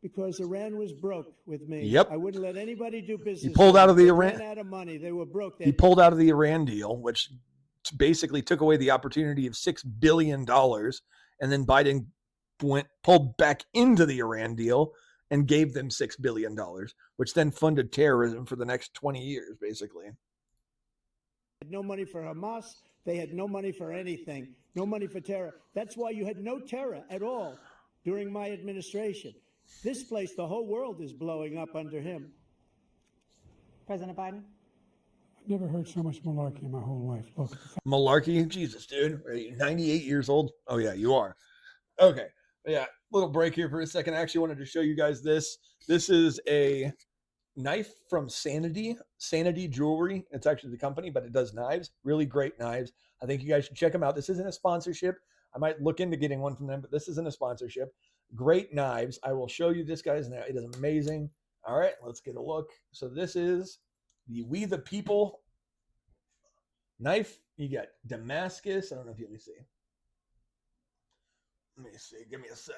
Because Iran was broke with me. Yep. I wouldn't let anybody do business. He pulled out of the They Iran. ran out of money. They were broke. He pulled out of the Iran deal, which basically took away the opportunity of $6 billion. And then Biden pulled back into the Iran deal and gave them $6 billion, which then funded terrorism for the next 20 years, basically. Had no money for Hamas. They had no money for anything. No money for terror. That's why you had no terror at all during my administration. This place, the whole world is blowing up under him. President Biden? I've never heard so much malarkey in my whole life. Look, Malarkey? Jesus, dude. Are you 98 years old? Oh, yeah, you are. Okay. Yeah, little break here for a second. I actually wanted to show you guys this. This is a knife from Sanity Jewelry. It's actually the company, but it does knives. Really great knives. I think you guys should check them out. This isn't a sponsorship. I might look into getting one from them, but this isn't a sponsorship. Great knives. I will show you this, guys, now. It is amazing. All right, let's get a look. So this is the We the People knife. You got Damascus. I don't know if you can see. Let me see. Give me a sec.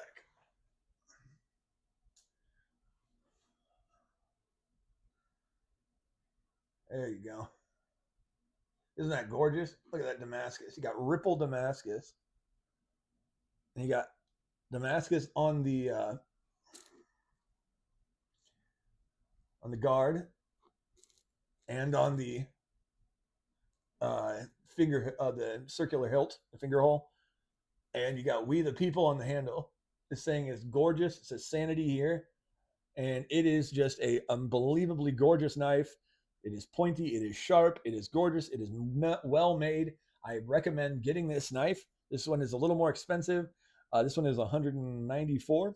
There you go. Isn't that gorgeous? Look at that Damascus. You got Ripple Damascus. And you got Damascus on the guard and on the the circular hilt, the finger hole. And you got We the People on the handle. This thing is gorgeous. It says Sanity here. And it is just a unbelievably gorgeous knife. It is pointy. It is sharp. It is gorgeous. It is well made. I recommend getting this knife. This one is a little more expensive. This one is $194,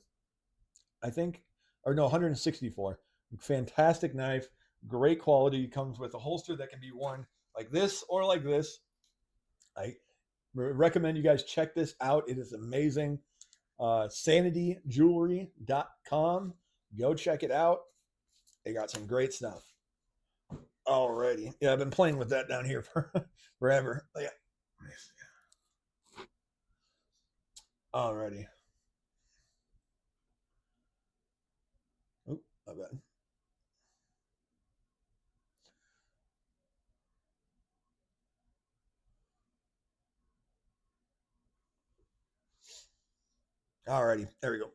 I think. Or no, $164. Fantastic knife. Great quality. Comes with a holster that can be worn like this or like this. I recommend you guys check this out. It is amazing. SanityJewelry.com. Go check it out. They got some great stuff. Alrighty. Yeah, I've been playing with that down here for forever. Yeah. Alrighty. Oh, my bad. Alrighty. There we go.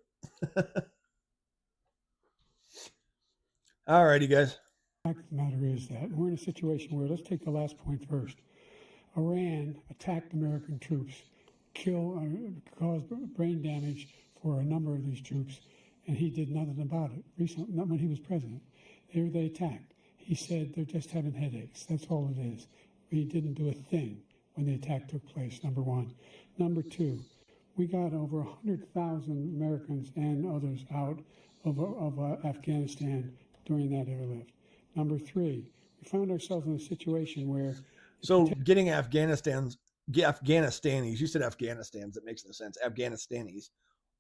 Alrighty, guys. The fact of the matter is that we're in a situation where, let's take the last point first. Iran attacked American troops, caused brain damage for a number of these troops, and he did nothing about it. Recently, not when he was president. They attacked. He said they're just having headaches. That's all it is. He didn't do a thing when the attack took place, number one. Number two, we got over 100,000 Americans and others out of Afghanistan during that airlift. Number three, we found ourselves in a situation where... So getting Afghanistanis, you said Afghanistans, that makes no sense. Afghanistanis,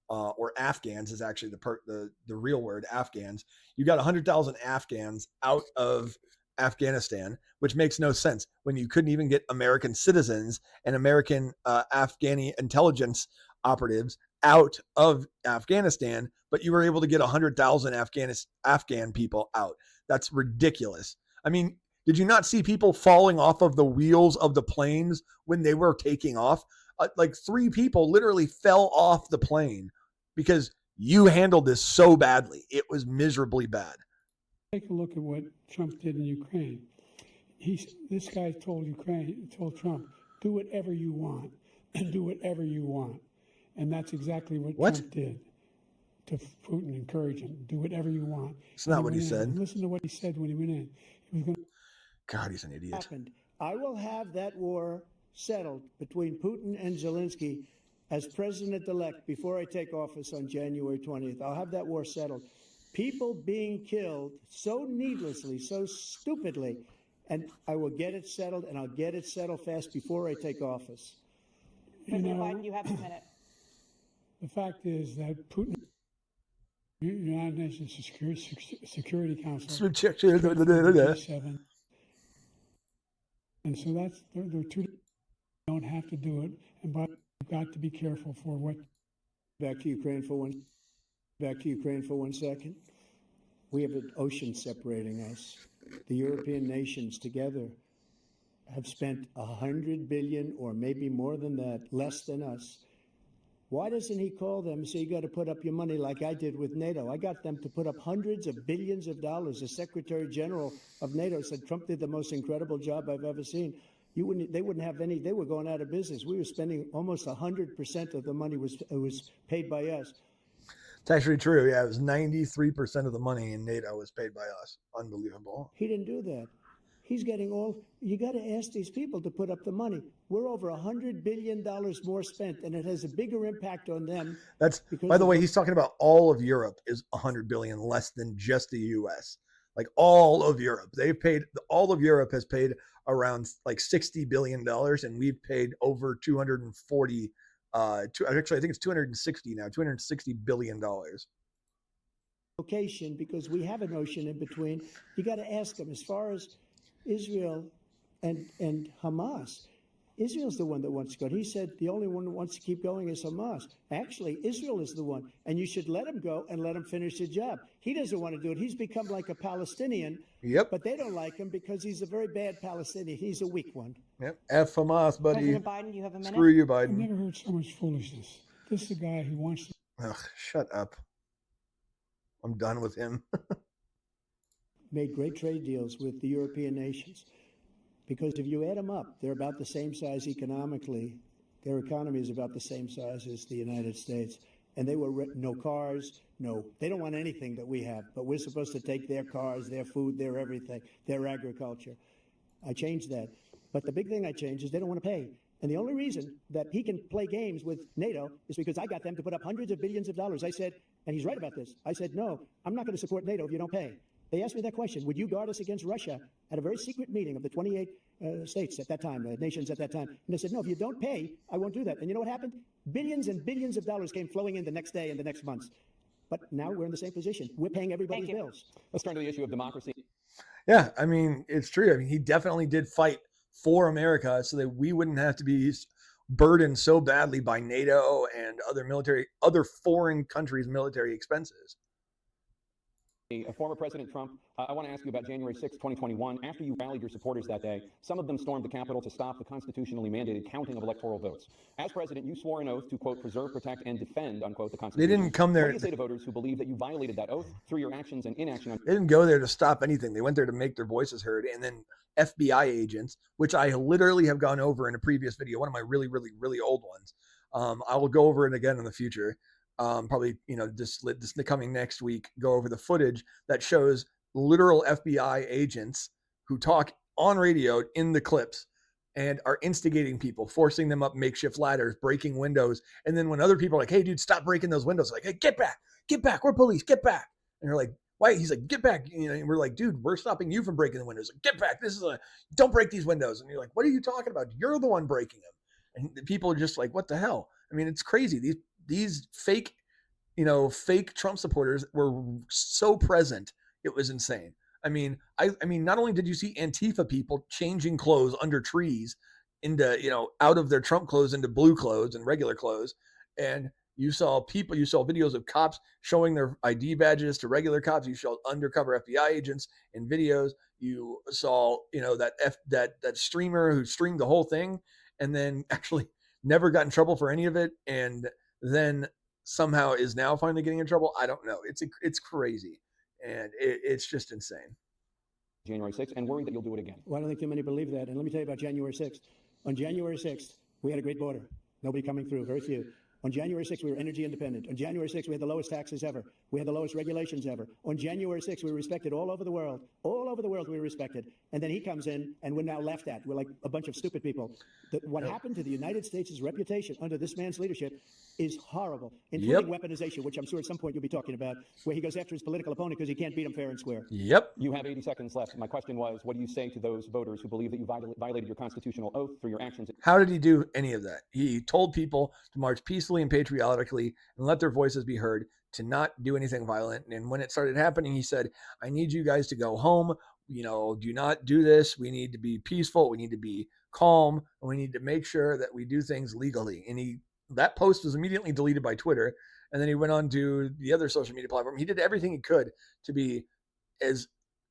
or Afghans is actually the real word, Afghans. You got 100,000 Afghans out of Afghanistan, which makes no sense when you couldn't even get American citizens and American Afghani intelligence operatives out of Afghanistan, but you were able to get 100,000 Afghan people out. That's ridiculous. I mean, did you not see people falling off of the wheels of the planes when they were taking off? Like 3 people literally fell off the plane because you handled this so badly. It was miserably bad. Take a look at what Trump did in Ukraine. This guy told Trump, do whatever you want, and do whatever you want. And that's exactly what Trump did to Putin, encourage him, do whatever you want. It's not what he said. Listen to what he said when he went in. He was going to... God, he's an idiot. I will have that war settled between Putin and Zelensky as president-elect before I take office on January 20th. I'll have that war settled. People being killed so needlessly, so stupidly, and I will get it settled, and I'll get it settled fast before I take office. President Biden, you have a minute. The fact is that Putin, United Nations Security Council, G7, and so that's there are two. Don't have to do it, and but you've got to be careful for what. Back to Ukraine for one second. We have an ocean separating us. The European nations together have spent $100 billion, or maybe more than that, less than us. Why doesn't he call them and say, you got to put up your money like I did with NATO? I got them to put up hundreds of billions of dollars. The Secretary General of NATO said Trump did the most incredible job I've ever seen. They wouldn't have any. They were going out of business. We were spending almost 100% of the money was paid by us. It's actually true. Yeah, it was 93% of the money in NATO was paid by us. Unbelievable. He didn't do that. He's getting all. You got to ask these people to put up the money. We're over $100 billion more spent, and it has a bigger impact on them. That's, by the way, he's talking about all of Europe is $100 billion less than just the U.S. Like all of Europe, all of Europe has paid around like $60 billion, and we've paid over 240. Actually, I think it's 260 now. $260 billion. Location, because we have an ocean in between. You got to ask them as far as Israel and Hamas. Israel's the one that wants to go. He said the only one that wants to keep going is Hamas. Actually, Israel is the one, and you should let him go and let him finish the job. He doesn't want to do it. He's become like a Palestinian. Yep. But they don't like him because he's a very bad Palestinian. He's a weak one. Yep. F Hamas, buddy. President Biden, you have a minute. Screw you, I've Biden. never heard so much foolishness. This is a guy who wants to. Ugh, shut up. I'm done with him. Made great trade deals with the European nations. Because if you add them up, they're about the same size economically. Their economy is about the same size as the United States. And they were no cars, they don't want anything that we have. But we're supposed to take their cars, their food, their everything, their agriculture. I changed that. But the big thing I changed is they don't want to pay. And the only reason that he can play games with NATO is because I got them to put up hundreds of billions of dollars. I said, and he's right about this, I said, no, I'm not going to support NATO if you don't pay. They asked me that question, would you guard us against Russia, at a very secret meeting of the 28 states at that time, nations at that time. And they said, no, if you don't pay, I won't do that. And you know what happened? Billions and billions of dollars came flowing in the next day and the next months. But now we're in the same position. We're paying everybody's bills. Let's turn to the issue of democracy. Yeah, I mean, it's true. I mean, he definitely did fight for America so that we wouldn't have to be burdened so badly by NATO and other foreign countries' military expenses. Former President Trump, I want to ask you about January 6, 2021. After you rallied your supporters that day, some of them stormed the Capitol to stop the constitutionally mandated counting of electoral votes. As president, you swore an oath to, quote, preserve, protect, and defend, unquote, the Constitution. They didn't come there. What do you say to voters who believe that you violated that oath through your actions and inaction? They didn't go there to stop anything. They went there to make their voices heard. And then FBI agents, which I literally have gone over in a previous video, one of my really, really, really old ones. I will go over it again in the future. Probably, this coming next week, go over the footage that shows literal FBI agents who talk on radio in the clips and are instigating people, forcing them up makeshift ladders, breaking windows. And then when other people are like, hey, dude, stop breaking those windows. Like, hey, get back. We're police. Get back. And they're like, why? He's like, get back. And we're like, dude, we're stopping you from breaking the windows. Like, get back. Don't break these windows. And you're like, what are you talking about? You're the one breaking them. And the people are just like, what the hell? I mean, it's crazy. These fake Trump supporters were so present. It was insane. I mean, not only did you see Antifa people changing clothes under trees into, out of their Trump clothes into blue clothes and regular clothes. And you saw videos of cops showing their ID badges to regular cops. You saw undercover FBI agents in videos. You saw, that streamer who streamed the whole thing and then actually never got in trouble for any of it. And then somehow is now finally getting in trouble. I don't know. It's crazy. And it's just insane. January 6th, and worried that you'll do it again. Well, I don't think too many believe that. And let me tell you about January 6th. On January 6th, we had a great border. Nobody coming through, very few. On January 6th, we were energy independent. On January 6th, we had the lowest taxes ever. We had the lowest regulations ever. On January 6th, we were respected all over the world. All over the world, we were respected. And then he comes in, and we're now laughed at. We're like a bunch of stupid people. What happened to the United States' reputation under this man's leadership is horrible, including weaponization, which I'm sure at some point you'll be talking about, where he goes after his political opponent because he can't beat him fair and square. Yep. You have 80 seconds left. My question was, what do you say to those voters who believe that you violated your constitutional oath through your actions? How did he do any of that? He told people to march peacefully peacefully and patriotically and let their voices be heard, to not do anything violent. And when it started happening, he said, I need you guys to go home. Do not do this. We need to be peaceful. We need to be calm. And we need to make sure that we do things legally. And that post was immediately deleted by Twitter. And then he went on to the other social media platform. He did everything he could to be as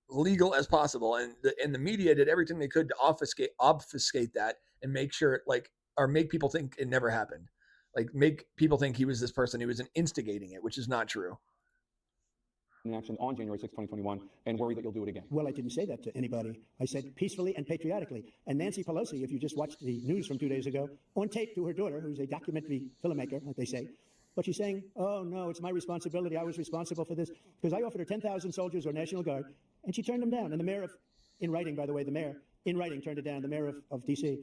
legal as possible. And the media did everything they could to obfuscate that and make sure or make people think it never happened. Make people think he was this person who was instigating it, which is not true. In action on January 6, 2021, and worry that you'll do it again. Well, I didn't say that to anybody. I said peacefully and patriotically. And Nancy Pelosi, if you just watched the news from 2 days ago, on tape to her daughter, who's a documentary filmmaker, like they say, but she's saying, oh, no, it's my responsibility. I was responsible for this because I offered her 10,000 soldiers or National Guard, and she turned them down. And the mayor in writing, by the way, the mayor in writing turned it down, the mayor of D.C.,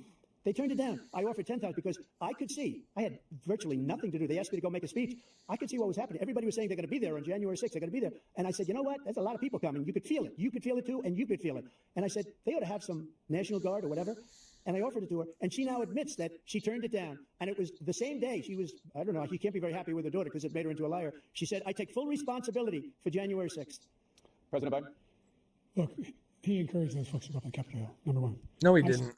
they turned it down. I offered 10,000 because I could see. I had virtually nothing to do. They asked me to go make a speech. I could see what was happening. Everybody was saying they're going to be there on January 6th. They're going to be there. And I said, you know what? There's a lot of people coming. You could feel it. You could feel it too, and you could feel it. And I said, they ought to have some National Guard or whatever. And I offered it to her. And she now admits that she turned it down. And it was the same day she was, I don't know, she can't be very happy with her daughter because it made her into a liar. She said, I take full responsibility for January 6th. President Biden? Look, he encouraged those folks to go up on Capitol Hill, number one. No, he didn't.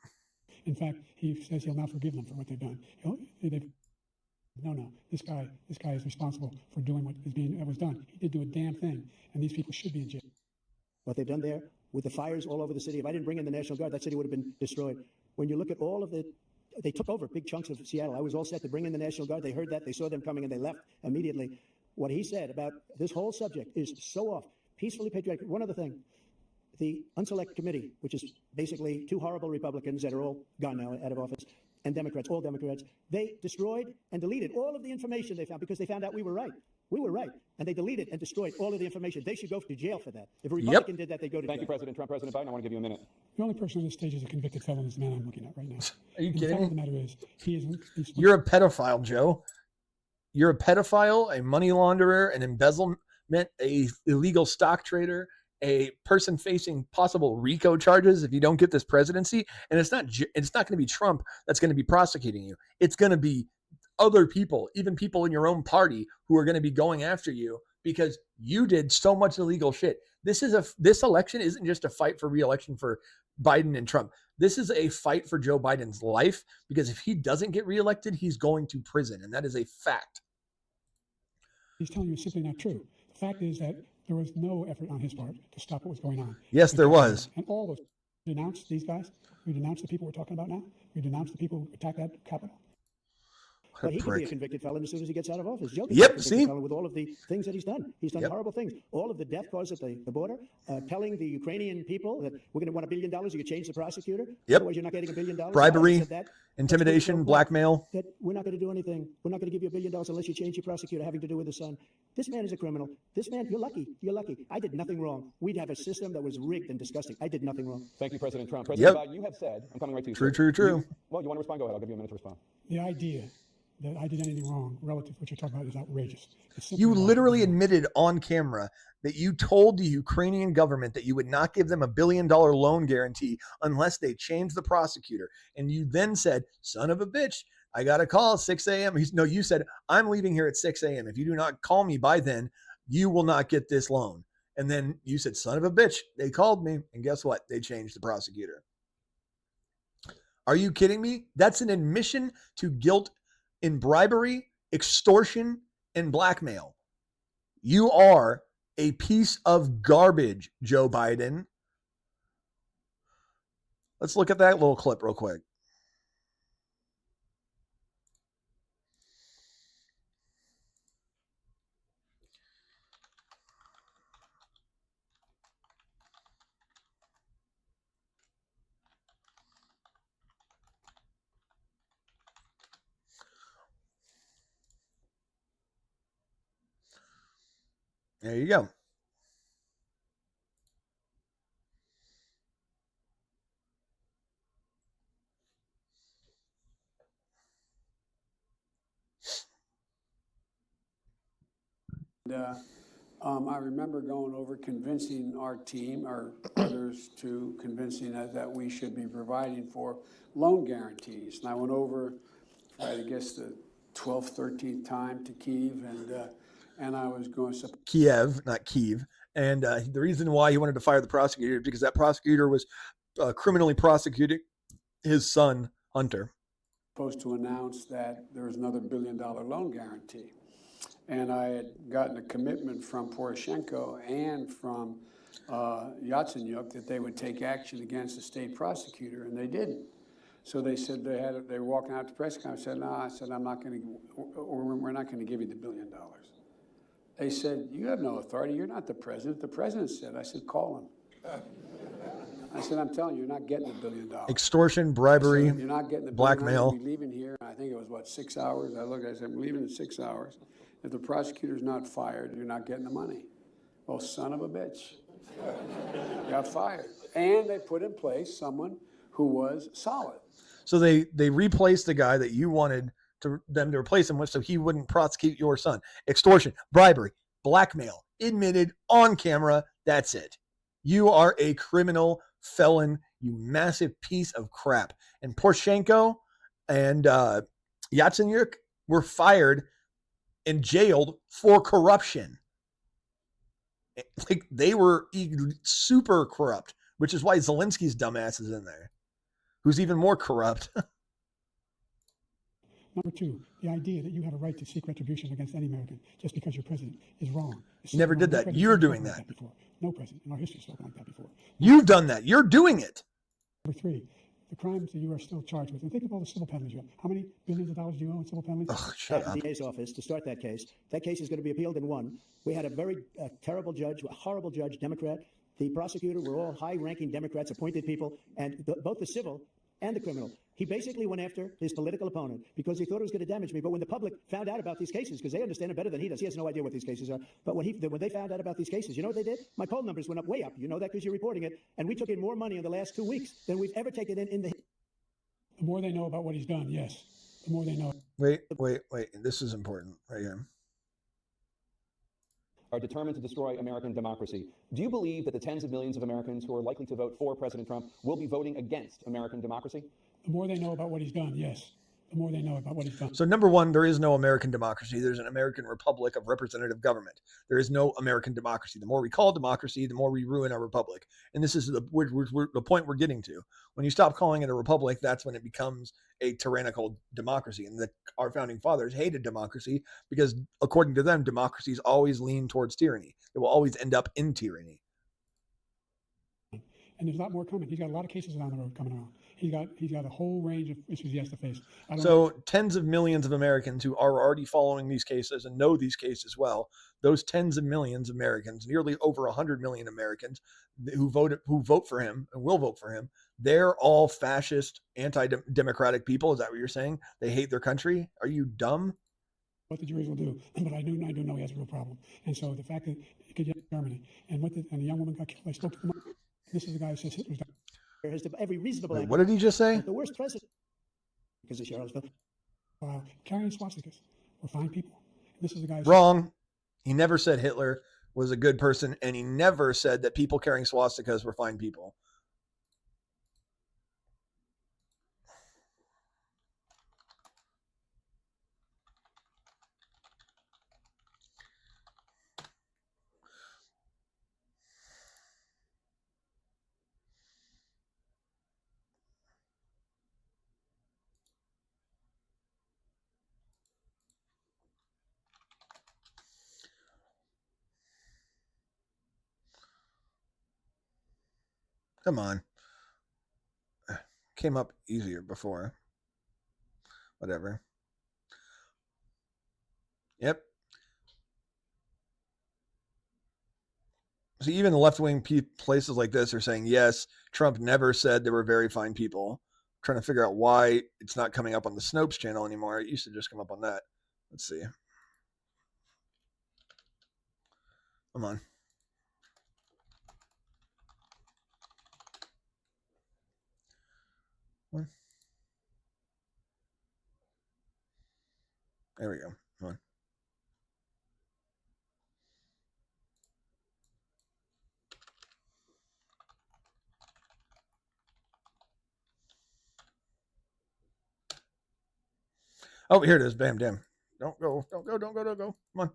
In fact, he says he'll not forgive them for what they've done. No, this guy is responsible for doing what was done. He did do a damn thing, and these people should be in jail. What they've done there with the fires all over the city, if I didn't bring in the National Guard, that city would have been destroyed. When you look at all of they took over big chunks of Seattle. I was all set to bring in the National Guard. They heard that. They saw them coming, and they left immediately. What he said about this whole subject is so off. Peacefully patriotic. One other thing. The Unselect Committee, which is basically two horrible Republicans that are all gone now out of office, and Democrats, all Democrats, they destroyed and deleted all of the information they found because they found out we were right. We were right. And they deleted and destroyed all of the information. They should go to jail for that. If a Republican did that, they'd go to jail. Thank you, President Trump. President Biden, I want to give you a minute. The only person on this stage is a convicted felon is the man I'm looking at right now. Are you And kidding the fact me? of the matter is, You're a pedophile, Joe. You're a pedophile, a money launderer, an embezzlement, a illegal stock trader, a person facing possible RICO charges if you don't get this presidency. And it's not going to be Trump that's going to be prosecuting you. It's going to be other people, even people in your own party, who are going to be going after you because you did so much illegal shit. This election isn't just a fight for re-election for Biden and Trump. This is a fight for Joe Biden's life, because if he doesn't get reelected, he's going to prison. And that is a fact. he's telling you it's simply not true. The fact is that there was no effort on his part to stop what was going on. Yes, there was. And all those, we denounced these guys. We denounced the people we're talking about now. We denounced the people who attacked that Capitol. But he could be a convicted felon as soon as he gets out of office. Joe Yep, see? With all of the things that he's done. He's done horrible things. All of the death caused at the border, telling the Ukrainian people that we're going to want $1 billion, you could change the prosecutor. Yep. Otherwise, you're not getting $1 billion. Bribery, That. intimidation, blackmail. That we're not going to do anything. We're not going to give you $1 billion unless you change your prosecutor having to do with his son. This man is a criminal. This man, you're lucky. You're lucky. I did nothing wrong. We'd have a system that was rigged and disgusting. I did nothing wrong. Thank you, President Trump. President Biden, you have said, I'm coming right to you. True, sir. true, true. Well, you want to respond? Go ahead. I'll give you a minute to respond. The idea that I did anything wrong relative to what you're talking about is outrageous. You literally admitted on camera that you told the Ukrainian government that you would not give them $1 billion loan guarantee unless they changed the prosecutor. And you then said, son of a bitch, I got a call at 6 a.m. No, you said, I'm leaving here at 6 a.m. If you do not call me by then, you will not get this loan. And then you said, son of a bitch, they called me. And guess what? They changed the prosecutor. Are you kidding me? That's an admission to guilt in bribery, extortion, and blackmail. You are a piece of garbage, Joe Biden. Let's look at that little clip real quick. There you go. I remember going over convincing our team, or others, to convincing us that we should be providing for loan guarantees. And I went over, I guess, the 12th, 13th time to Kyiv, and I was going to Kiev, not Kyiv. And the reason why he wanted to fire the prosecutor is because that prosecutor was criminally prosecuting his son, Hunter. supposed to announce that there was another $1 billion loan guarantee. And I had gotten a commitment from Poroshenko and from Yatsenyuk that they would take action against the state prosecutor, and they didn't. So they said they were walking out to press conference. I said, no, I said, I'm not going to, we're not going to give you the $1 billion. They said, you have no authority. You're not the president. The president said. I said, call him. I said, I'm telling you, you're not getting the $1 billion. Extortion, bribery, You're not getting the blackmail. I'm leaving here. I think it was, what, 6 hours? I said, I'm leaving in 6 hours. If the prosecutor's not fired, you're not getting the money. Well, son of a bitch. Got fired. And they put in place someone who was solid. So they replaced the guy that you wanted them to replace him with so he wouldn't prosecute your son. Extortion, bribery, blackmail, admitted on camera. That's it. You are a criminal felon, you massive piece of crap. And Poroshenko and Yatsenyuk were fired and jailed for corruption. Like, they were super corrupt, which is why Zelensky's dumbass is in there, who's even more corrupt. Number two, the idea that you have a right to seek retribution against any American just because you're president is wrong. It's Never wrong. did No that. president You're has doing spoken like that. before. No president in our history has spoken like that before. You've done that. You're doing it. Number three, the crimes that you are still charged with. And think of all the civil penalties you have. How many billions of dollars do you owe in civil penalties? Ugh, shut At up. the DA's office to start that case. That case is going to be appealed and won. We had a very terrible judge, a horrible judge, Democrat. The prosecutor were all high-ranking Democrats, appointed people, and both the civil and the criminal. He basically went after his political opponent because he thought it was going to damage me. But when the public found out about these cases, because they understand it better than he does, he has no idea what these cases are. But when they found out about these cases, you know what they did? My poll numbers went up, way up. You know that because you're reporting it. And we took in more money in the last 2 weeks than we've ever taken in the. The more they know about what he's done, yes. The more they know. Wait. This is important right here. Are determined to destroy American democracy. Do you believe that the tens of millions of Americans who are likely to vote for President Trump will be voting against American democracy? The more they know about what he's done, yes. The more they know about what he's done. So number one, there is no American democracy. There's an American republic of representative government. There is no American democracy. The more we call democracy, the more we ruin our republic. And this is the point we're getting to. When you stop calling it a republic, that's when it becomes a tyrannical democracy. And our founding fathers hated democracy because, according to them, democracies always lean towards tyranny. It will always end up in tyranny. And there's a lot more coming. He's got a lot of cases down the road coming around. He's got a whole range of issues he has to face. So tens of millions of Americans who are already following these cases and know these cases well, those tens of millions of Americans, nearly over 100 million Americans who vote for him and will vote for him, they're all fascist, anti-democratic people. Is that what you're saying? They hate their country? Are you dumb? What the juries will do, but I do know he has a real problem. And so the fact that he could get Germany and the young woman got killed, I spoke to them. This is the guy who says Hitler's done. Has every reasonable. Wait, what did he just say? The worst president. Because of Charlottesville. Carrying swastikas were fine people. This is the guy. Wrong. He never said Hitler was a good person, and he never said that people carrying swastikas were fine people. Come on. Came up easier before. Whatever. Yep. See, even left-wing places like this are saying, yes, Trump never said they were very fine people. I'm trying to figure out why it's not coming up on the Snopes channel anymore. It used to just come up on that. Let's see. Come on. There we go. Come on. Oh, here it is. Bam, damn. Don't go. Don't go. Don't go. Don't go. Come on.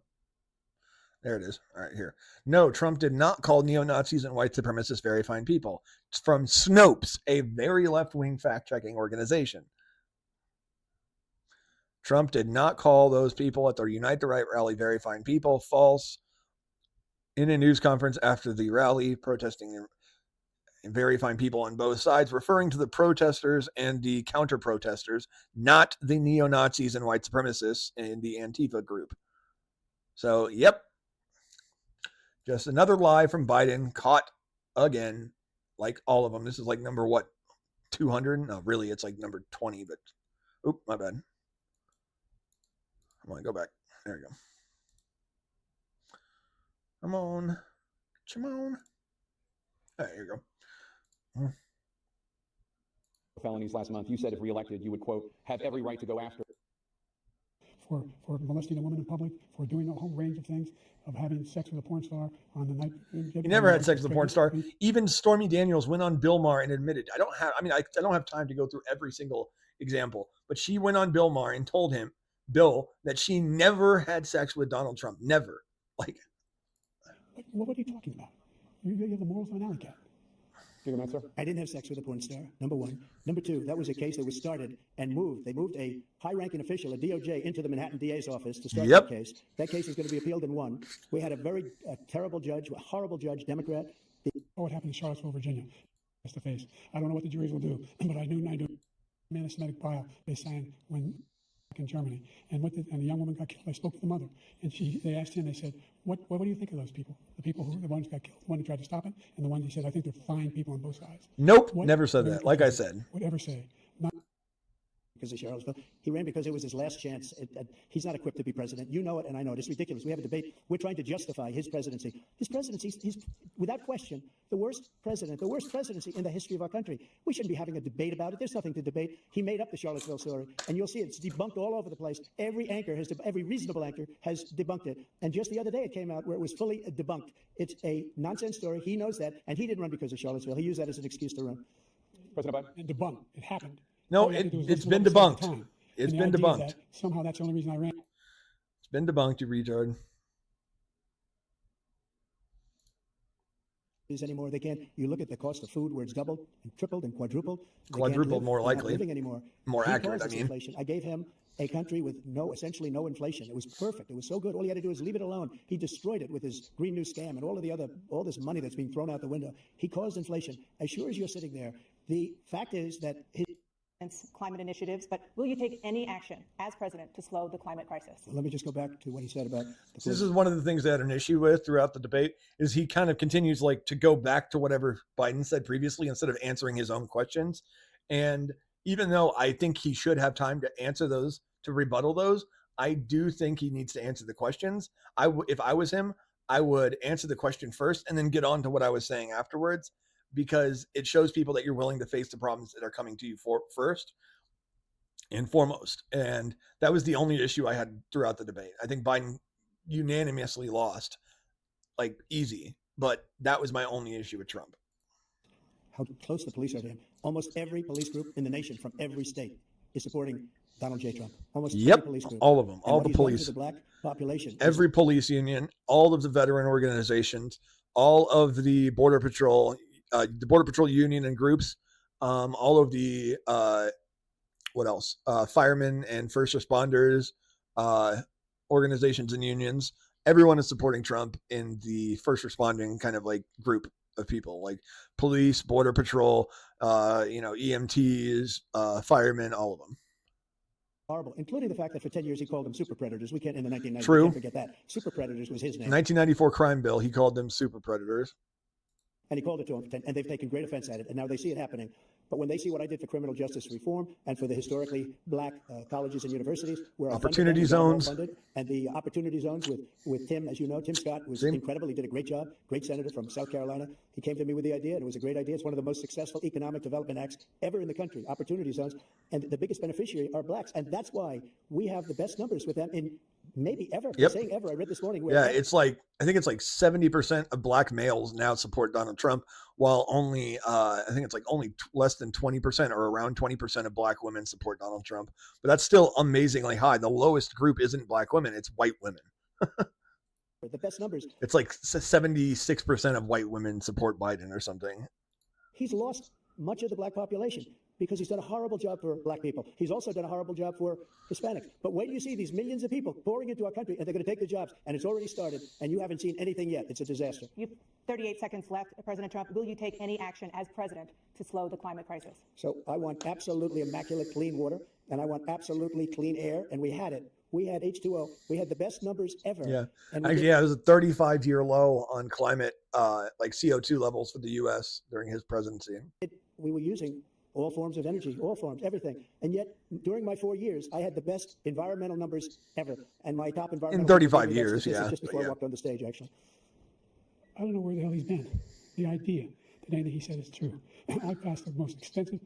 There it is. All right, here. No, Trump did not call neo-Nazis and white supremacists very fine people. It's from Snopes, a very left-wing fact-checking organization. Trump did not call those people at the Unite the Right rally very fine people. False. In a news conference after the rally, protesting very fine people on both sides, referring to the protesters and the counter-protesters, not the neo-Nazis and white supremacists in the Antifa group. So, yep. Just another lie from Biden, caught again, like all of them. This is like number what, 200? No, really, it's like number 20, but, oop, my bad. I want to go back. There we go. Come on. Come on. There you go. Felonies last month. You said if reelected, you would, quote, have every right to go after. For molesting a woman in public, for doing a whole range of things, of having sex with a porn star on the night. He never had sex with a porn star. Even Stormy Daniels went on Bill Maher and admitted, I don't have time to go through every single example, but she went on Bill Maher and told him, Bill, that she never had sex with Donald Trump. Never. Like, what are you talking about? You have the morals of an alley cat. I didn't have sex with a porn star, number one. Number two, that was a case that was started and moved. They moved a high-ranking official, a DOJ, into the Manhattan DA's office to start that case. That case is going to be appealed and won. We had a very terrible judge, a horrible judge, Democrat. What happened in Charlottesville, Virginia, face to face. I don't know what the juries will do, but I knew anti-Semitic bile they sang when in Germany, and the young woman got killed. I spoke to the mother, and they asked him. They said, "What do you think of those people? The ones who got killed, the one who tried to stop it, and the one he said, I think they're fine people on both sides." Nope, never said that. Like I said, whatever say. Not because of Charlottesville. He ran because it was his last chance. He's not equipped to be president. You know it, and I know it. It's ridiculous. We have a debate. We're trying to justify his presidency. His presidency, he's without question the worst presidency in the history of our country. We shouldn't be having a debate about it. There's nothing to debate. He made up the Charlottesville story, and you'll see it's debunked all over the place. Every reasonable anchor has debunked it. And just the other day, it came out where it was fully debunked. It's a nonsense story. He knows that, and he didn't run because of Charlottesville. He used that as an excuse to run. President Biden. And debunked. It happened. No, it's been debunked. It's been debunked. Somehow that's the only reason I ran. It's been debunked, you retard. Anymore. They can't. You look at the cost of food where it's doubled and tripled and quadrupled. Quadrupled, more likely. Living anymore. More accurate, I mean. Inflation. I gave him a country with essentially no inflation. It was perfect. It was so good. All he had to do is leave it alone. He destroyed it with his Green New Scam and all this money that's being thrown out the window. He caused inflation. As sure as you're sitting there, the fact is that his climate initiatives, but will you take any action as president to slow the climate crisis? Let me just go back to what he said about this is one of the things I had an issue with throughout the debate is he kind of continues like to go back to whatever Biden said previously instead of answering his own questions. And even though I think he should have time to answer those, to rebuttal those, I do think he needs to answer the questions. If I was him, I would answer the question first and then get on to what I was saying afterwards, because it shows people that you're willing to face the problems that are coming to you first and foremost. And that was the only issue I had throughout the debate. I think Biden unanimously lost, like easy, but that was my only issue with Trump. How close the police are to him. Almost every police group in the nation from every state is supporting Donald J. Trump. Almost every police group. All of them, all the police, the black population. Every police union, all of the veteran organizations, all of the Border Patrol union and groups, all of the firemen and first responders organizations and unions. Everyone is supporting Trump in the first responding kind of like group of people, like police, Border Patrol, EMTs, firemen, all of them. Horrible, including the fact that for 10 years he called them super predators. We can't, in the 1990s, True. We can't forget that. Super predators was his name. 1994 crime bill, he called them super predators. And he called it to them, and they've taken great offense at it, and now they see it happening. But when they see what I did for criminal justice reform and for the historically black colleges and universities, where opportunity zones, and the opportunity zones with Tim, as you know, Tim Scott was incredible. He did a great job. Great senator from South Carolina. He came to me with the idea, and it was a great idea. It's one of the most successful economic development acts ever in the country. Opportunity zones, and the biggest beneficiary are blacks, and that's why we have the best numbers with them in maybe ever. Yep. Saying ever. I read this morning. Where Yeah, ever. it's like, I think it's like 70% of black males now support Donald Trump, while only, I think it's like only less than 20% or around 20% of black women support Donald Trump. But that's still amazingly high. The lowest group isn't black women, it's white women. The best numbers. It's like 76% of white women support Biden or something. He's lost much of the black population because he's done a horrible job for black people. He's also done a horrible job for Hispanics. But wait till you see these millions of people pouring into our country, and they're going to take the jobs, and it's already started, and you haven't seen anything yet. It's a disaster. You 38 seconds left, President Trump. Will you take any action as president to slow the climate crisis? So I want absolutely immaculate clean water, and I want absolutely clean air, and we had it. We had H2O. We had the best numbers ever. Yeah. And Actually, yeah, it was a 35-year low on climate, like CO2 levels for the U.S. during his presidency. we were using all forms of energy, all forms, everything. And yet, during my 4 years, I had the best environmental numbers ever. And my top environmental In 35 numbers, years, this is yeah, just before yeah. I walked on the stage, actually. I don't know where the hell he's been. The idea that anything he said is true. I passed the most extensive.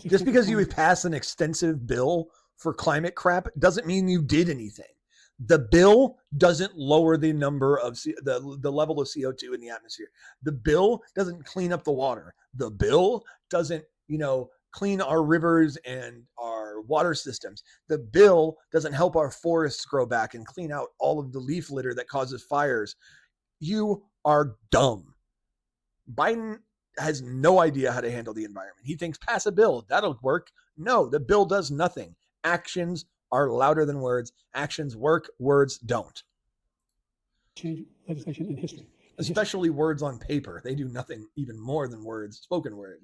Just because you pass an extensive bill for climate crap doesn't mean you did anything. The bill doesn't lower the number of the level of CO2 in the atmosphere. The bill doesn't clean up the water. The bill doesn't, clean our rivers and our water systems. The bill doesn't help our forests grow back and clean out all of the leaf litter that causes fires. You are dumb. Biden has no idea how to handle the environment. He thinks pass a bill, that'll work. No, the bill does nothing. Actions are louder than words. Actions work, words don't. Change legislation in history. Especially words on paper. They do nothing even more than words, spoken word.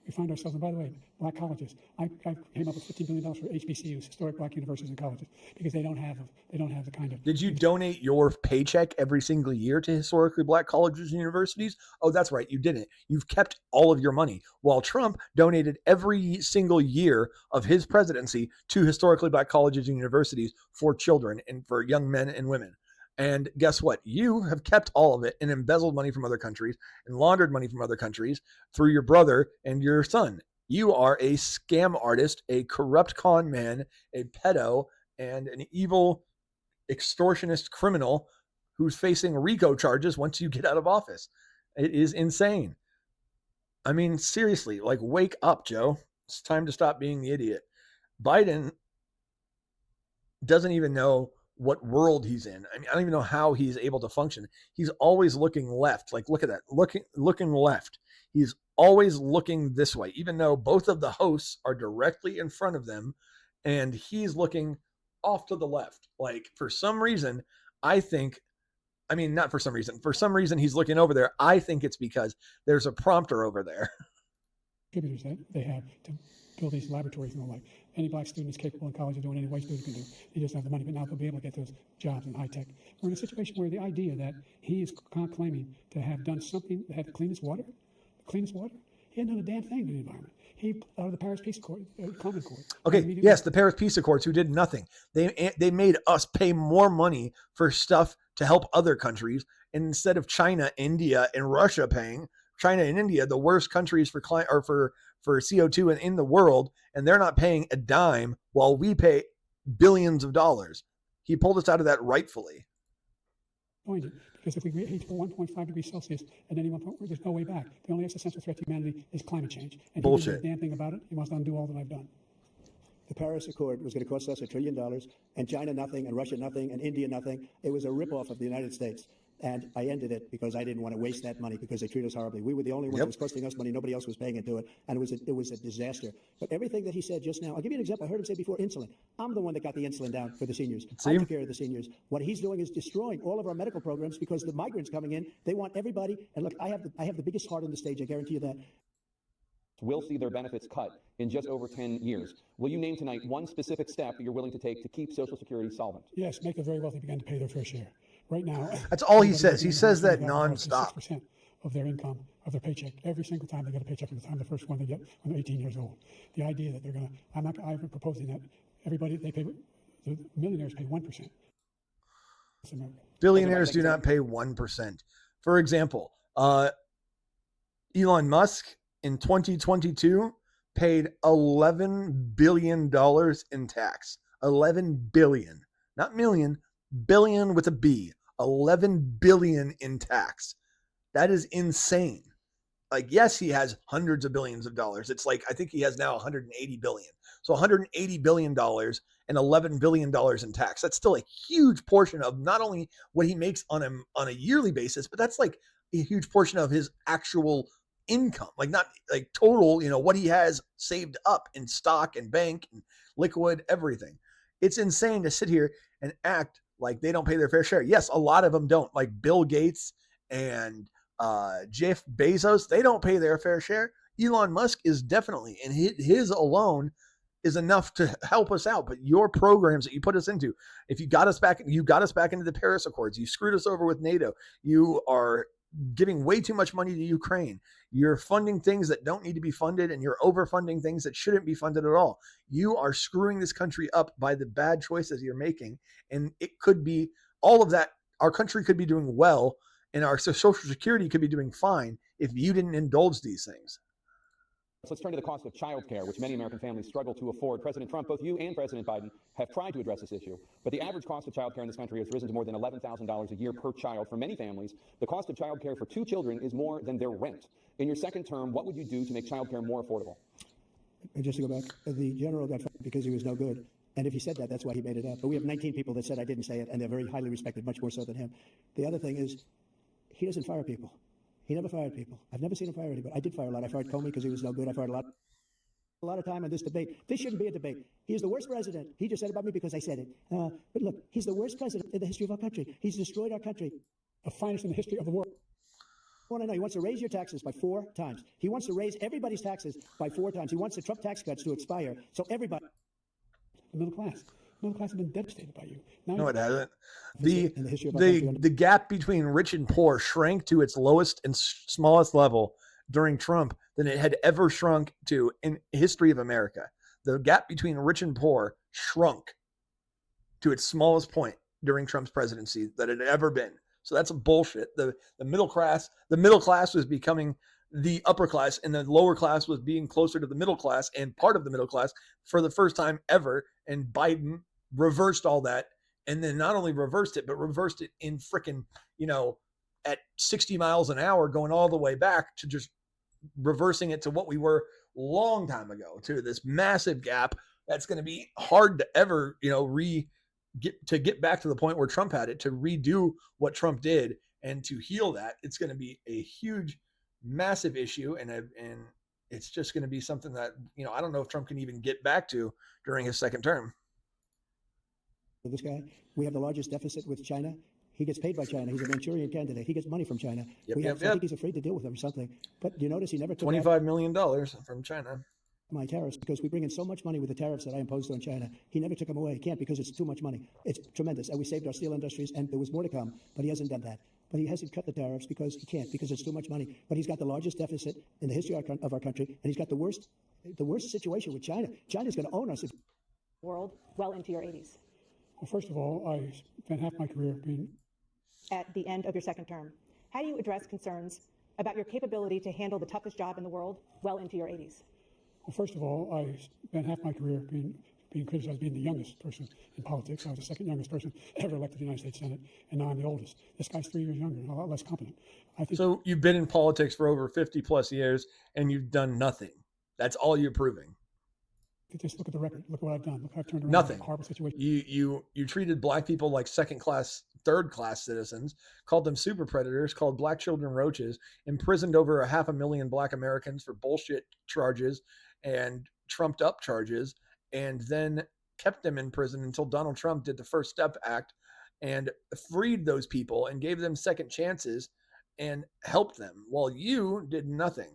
We find ourselves, and by the way, black colleges. I came up with $15 billion for HBCUs, historic black universities and colleges, because they don't have the kind of. Did you donate your paycheck every single year to historically black colleges and universities? Oh, that's right, you didn't. You've kept all of your money, while Trump donated every single year of his presidency to historically black colleges and universities for children and for young men and women. And guess what? You have kept all of it and embezzled money from other countries and laundered money from other countries through your brother and your son. You are a scam artist, a corrupt con man, a pedo, and an evil extortionist criminal who's facing RICO charges once you get out of office. It is insane. I mean, seriously, wake up, Joe. It's time to stop being the idiot. Biden doesn't even know what world he's in. I mean, I don't even know how he's able to function. He's always looking left. Look at that. Looking left. He's always looking this way, even though both of the hosts are directly in front of them, and he's looking off to the left. For some reason, not for some reason. For some reason, he's looking over there. I think it's because there's a prompter over there. Contributors that they have to build these laboratories and the like. Any black student is capable in college of doing any white student can do. They just have the money, but now they'll be able to get those jobs in high tech. We're in a situation where the idea that he is claiming to have done something that had the cleanest water, he hadn't done a damn thing to the environment. He out of the Paris Peace Accord, Common Core. Okay, yes, the Paris Peace Accords, who did nothing. They made us pay more money for stuff to help other countries, and instead of China, India, and Russia paying. China and India, the worst countries for CO2 in the world, and they're not paying a dime while we pay billions of dollars. He pulled us out of that rightfully. Because if we reach 1.5 degrees Celsius at any one point, there's no way back. The only existential threat to humanity is climate change. And bullshit. He didn't do a damn thing about it. He wants to undo all that I've done. The Paris Accord was going to cost us $1 trillion, and China nothing, and Russia nothing, and India nothing. It was a ripoff of the United States. And I ended it because I didn't want to waste that money because they treat us horribly. We were the only one that was costing us money. Nobody else was paying into it. And it was a disaster. But everything that he said just now, I'll give you an example. I heard him say before, insulin. I'm the one that got the insulin down for the seniors. I took care of the seniors. What he's doing is destroying all of our medical programs because the migrants coming in, they want everybody. And look, I have the biggest heart on the stage. I guarantee you that. Will see their benefits cut in just over 10 years. Will you name tonight one specific step you're willing to take to keep Social Security solvent? Yes, make the very wealthy begin to pay their fair share. Right now, that's all he says. He says that nonstop. 6% of their income, of their paycheck, every single time they get a paycheck from the time the first one they get when they're 18 years old. The idea that they're going to, I'm proposing that the millionaires pay 1%. Billionaires do not pay 1%. For example, Elon Musk in 2022 paid $11 billion in tax. $11 billion. not million, billion with a B, 11 billion in tax. That is insane. Like, yes, he has hundreds of billions of dollars. It's like, I think he has now 180 billion. So $180 billion and $11 billion in tax. That's still a huge portion of not only what he makes on a yearly basis, but that's like a huge portion of his actual income. Like, not like total, what he has saved up in stock and bank and liquid, everything. It's insane to sit here and act like they don't pay their fair share. Yes, a lot of them don't. Like Bill Gates and Jeff Bezos, they don't pay their fair share. Elon Musk is definitely, and his alone is enough to help us out. But your programs that you put us into, if you got us back into the Paris Accords, you screwed us over with NATO. You are giving way too much money to Ukraine. You're funding things that don't need to be funded, and you're overfunding things that shouldn't be funded at all. You are screwing this country up by the bad choices you're making. And it could be all of that. Our country could be doing well, and our Social Security could be doing fine if you didn't indulge these things. Let's turn to the cost of childcare, which many American families struggle to afford. President Trump, both you and President Biden have tried to address this issue, but the average cost of childcare in this country has risen to more than $11,000 a year per child. For many families, the cost of childcare for 2 children is more than their rent. In your second term, what would you do to make childcare more affordable? And just to go back, the general got fired because he was no good. And if he said that, that's why he made it up. But we have 19 people that said I didn't say it, and they're very highly respected, much more so than him. The other thing is, he doesn't fire people. He never fired people. I've never seen him fire anybody. I did fire a lot. I fired Comey because he was no good. I fired a lot of time on this debate. This shouldn't be a debate. He is the worst president. He just said about me because I said it. But look, he's the worst president in the history of our country. He's destroyed our country. The finest in the history of the world. I want to know, he wants to raise your taxes by 4 times. He wants to raise everybody's taxes by 4 times. He wants the Trump tax cuts to expire. So everybody. The middle class. The middle class has been devastated by you. Now No, it hasn't. in the history of our country. The gap between rich and poor shrank to its lowest and smallest level during Trump than it had ever shrunk to in history of America. The gap between rich and poor shrunk to its smallest point during Trump's presidency that it had ever been. So that's a bullshit. The middle class was becoming the upper class, and the lower class was being closer to the middle class and part of the middle class for the first time ever. And Biden reversed all that. And then not only reversed it, but reversed it in frickin', at 60 miles an hour, going all the way back to just reversing it to what we were long time ago, to this massive gap that's going to be hard to ever, get back to the point where Trump had it, to redo what Trump did and to heal that. It's going to be a huge, massive issue. And it's just going to be something that, I don't know if Trump can even get back to during his second term. This guy, we have the largest deficit with China. He gets paid by China. He's a Manchurian candidate. He gets money from China. I think he's afraid to deal with them or something. But you notice he never took $25 million from China. My tariffs, because we bring in so much money with the tariffs that I imposed on China. He never took them away. He can't, because it's too much money. It's tremendous. And we saved our steel industries, and there was more to come, but he hasn't done that. But he hasn't cut the tariffs because he can't, because it's too much money. But he's got the largest deficit in the history of our country, and he's got the worst situation with China. China's going to own us. World well into your 80s. Well, first of all, I spent half my career being At the end of your second term, how do you address concerns about your capability to handle the toughest job in the world well into your 80s? Well, first of all, I spent half my career being criticized as being the youngest person in politics. I was the second youngest person ever elected to the United States Senate, and now I'm the oldest. This guy's 3 years younger and a lot less competent. I think. So you've been in politics for over 50 plus years, and you've done nothing. That's all you're proving. Just look at the record. Look what I've done. Look how I've turned around. Nothing. A horrible situation. You treated black people like second class, third class citizens, called them super predators, called black children roaches, imprisoned over 500,000 black Americans for bullshit charges and trumped up charges, and then kept them in prison until Donald Trump did the First Step Act and freed those people and gave them second chances and helped them, while you did nothing.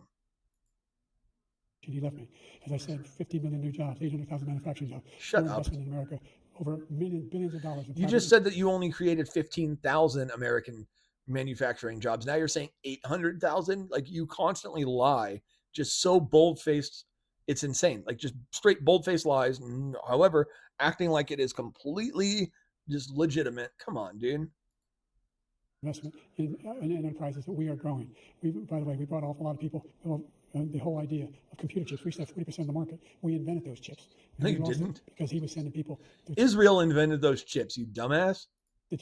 He left me. As I said, 50 million new jobs, 800,000 manufacturing jobs. Shut more up. investment in America, over billions of dollars. You just said that you only created 15,000 American manufacturing jobs. Now you're saying 800,000? Like, you constantly lie, just so bold-faced. It's insane. Like, just straight bold-faced lies. However, acting like it is completely just legitimate. Come on, dude. Investment in enterprises that we are growing. By the way, we brought off a lot of people. Well, the whole idea of computer chips. We used to have 40% of the market. We invented those chips. And No, we you lost it didn't. because he was sending people to Israel invented those chips, you dumbass.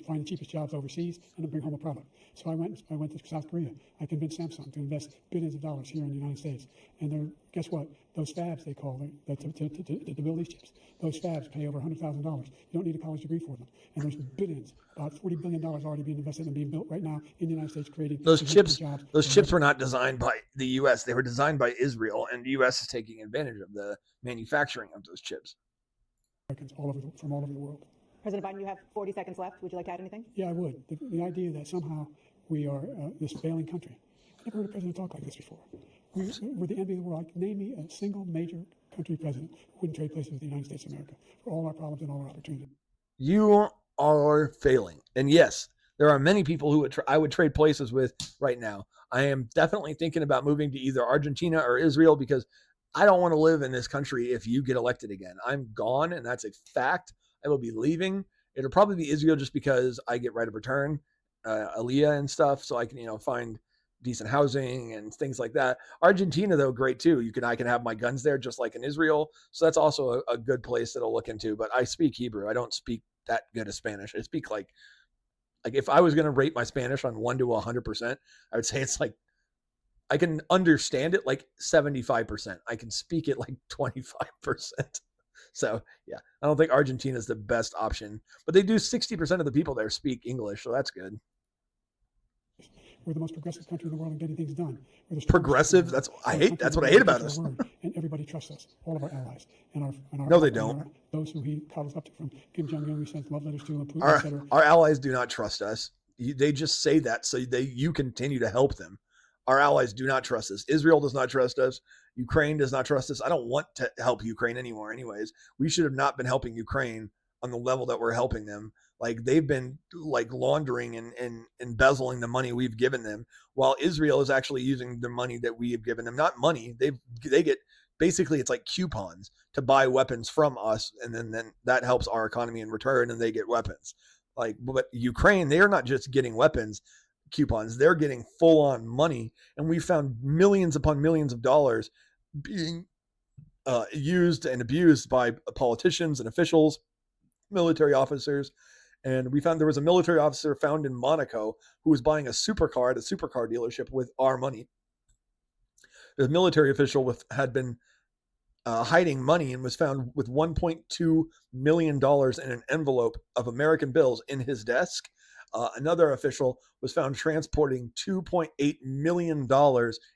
find the cheapest jobs overseas and then bring home a product. So I went to South Korea. I convinced Samsung to invest billions of dollars here in the United States. And guess what? Those fabs, they call them, to build these chips, those fabs pay over $100,000. You don't need a college degree for them. And there's billions, about $40 billion already being invested and being built right now in the United States, creating Those chips, jobs. those chips were not designed by the U.S. They were designed by Israel, and the U.S. is taking advantage of the manufacturing of those chips. Americans from all over the world. President Biden, you have 40 seconds left. Would you like to add anything? Yeah, I would. The idea that somehow we are this failing country. I've never heard a president talk like this before. We're the envy of the world. Name me a single major country president who wouldn't trade places with the United States of America for all our problems and all our opportunities. You are failing. And yes, there are many people who I would trade places with right now. I am definitely thinking about moving to either Argentina or Israel because I don't want to live in this country if you get elected again. I'm gone, and that's a fact. I will be leaving. It'll probably be Israel just because I get right of return, Aliyah and stuff, so I can, find decent housing and things like that. Argentina, though, great too. I can have my guns there just like in Israel. So that's also a good place that I'll look into. But I speak Hebrew. I don't speak that good of Spanish. I speak like if I was going to rate my Spanish on 1 to 100%, I would say it's like I can understand it like 75%. I can speak it like 25%. So yeah, I don't think Argentina is the best option, but they do 60% of the people there speak English. So that's good. We're the most progressive country in the world in getting things done. Progressive? That's what I hate about us. And everybody trusts us, all of our allies. And our No, they don't. Those who he coddles up to, from Kim Jong-un, we sent love letters to, and Putin, etc. Our allies do not trust us. They just say that so you continue to help them. Our allies do not trust us. Israel does not trust us. Ukraine does not trust us. I don't want to help Ukraine anymore anyways. We should have not been helping Ukraine on the level that we're helping them. Like they've been like laundering and embezzling the money we've given them, while Israel is actually using the money that we have given them. Not money. They get basically it's like coupons to buy weapons from us, and then that helps our economy in return, and they get weapons. But Ukraine, they are not just getting weapons coupons, they're getting full on money, and we found millions upon millions of dollars being used and abused by politicians and officials, military officers. And we found there was a military officer found in Monaco who was buying a supercar at a supercar dealership with our money. The military official had been hiding money and was found with $1.2 million in an envelope of American bills in his desk. Another official was found transporting $2.8 million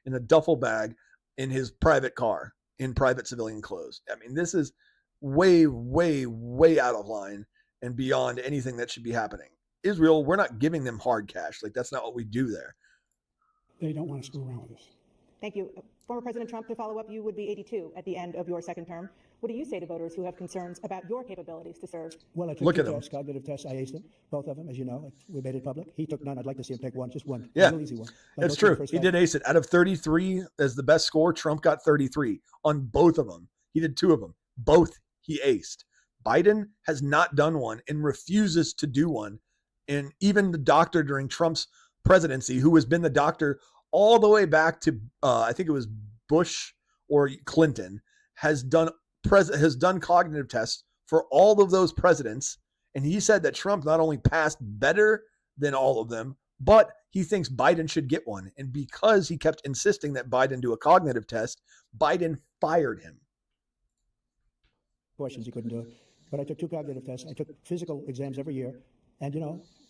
in a duffel bag in his private car in private civilian clothes. I mean, this is way, way, way out of line and beyond anything that should be happening. Israel, we're not giving them hard cash. Like, that's not what we do there. They don't want to screw around with us. Thank you. Former President Trump, to follow up, you would be 82 at the end of your second term. What do you say to voters who have concerns about your capabilities to serve? Well, I took two tests, cognitive tests. I aced them, both of them, as you know. We made it public. He took none. I'd like to see him take one, just one. Yeah, a real easy one. That's true. He did ace it. Out of 33 as the best score, Trump got 33 on both of them. He did 2 of them. Both he aced. Biden has not done one and refuses to do one. And even the doctor during Trump's presidency, who has been the doctor all the way back to, I think it was Bush or Clinton, has done cognitive tests for all of those presidents. And he said that Trump not only passed better than all of them, but he thinks Biden should get one. And because he kept insisting that Biden do a cognitive test, Biden fired him. Questions he couldn't do it. But I took 2 cognitive tests. I took physical exams every year. And,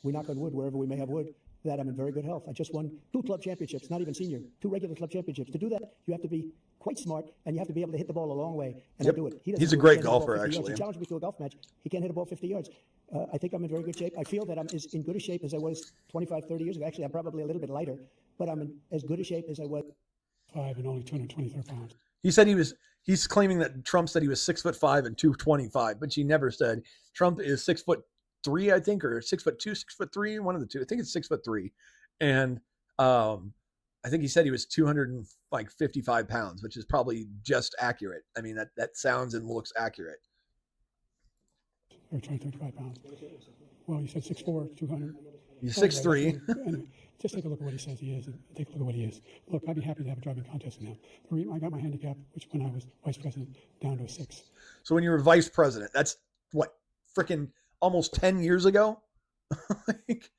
we knock on wood wherever we may have wood, that I'm in very good health. I just won 2 club championships, not even senior, 2 regular club championships. To do that, you have to be quite smart, and you have to be able to hit the ball a long way. And I do it. He's a great golfer, actually. He challenged me to a golf match. He can't hit a ball 50 yards. I think I'm in very good shape. I feel that I'm as in good a shape as I was 25, 30 years ago. Actually, I'm probably a little bit lighter, but I'm in as good a shape as I was. 5 and only 223 pounds. He said he's claiming that Trump said he was 6'5" and 225, but she never said Trump is 6'3", I think, or 6'2", 6'3", one of the two. I think it's 6'3", and I think he said he was 255 pounds, which is probably just accurate. I mean, that sounds and looks accurate. Or 235 pounds. Well, you said 6'4", 200. He's 6'3". Anyway, Just take a look at what he says he is, and take a look at what he is. Look, I'd be happy to have a driving contest now. I got my handicap, which when I was vice president, down to a 6. So when you were vice president, that's what, freaking almost 10 years ago? Like,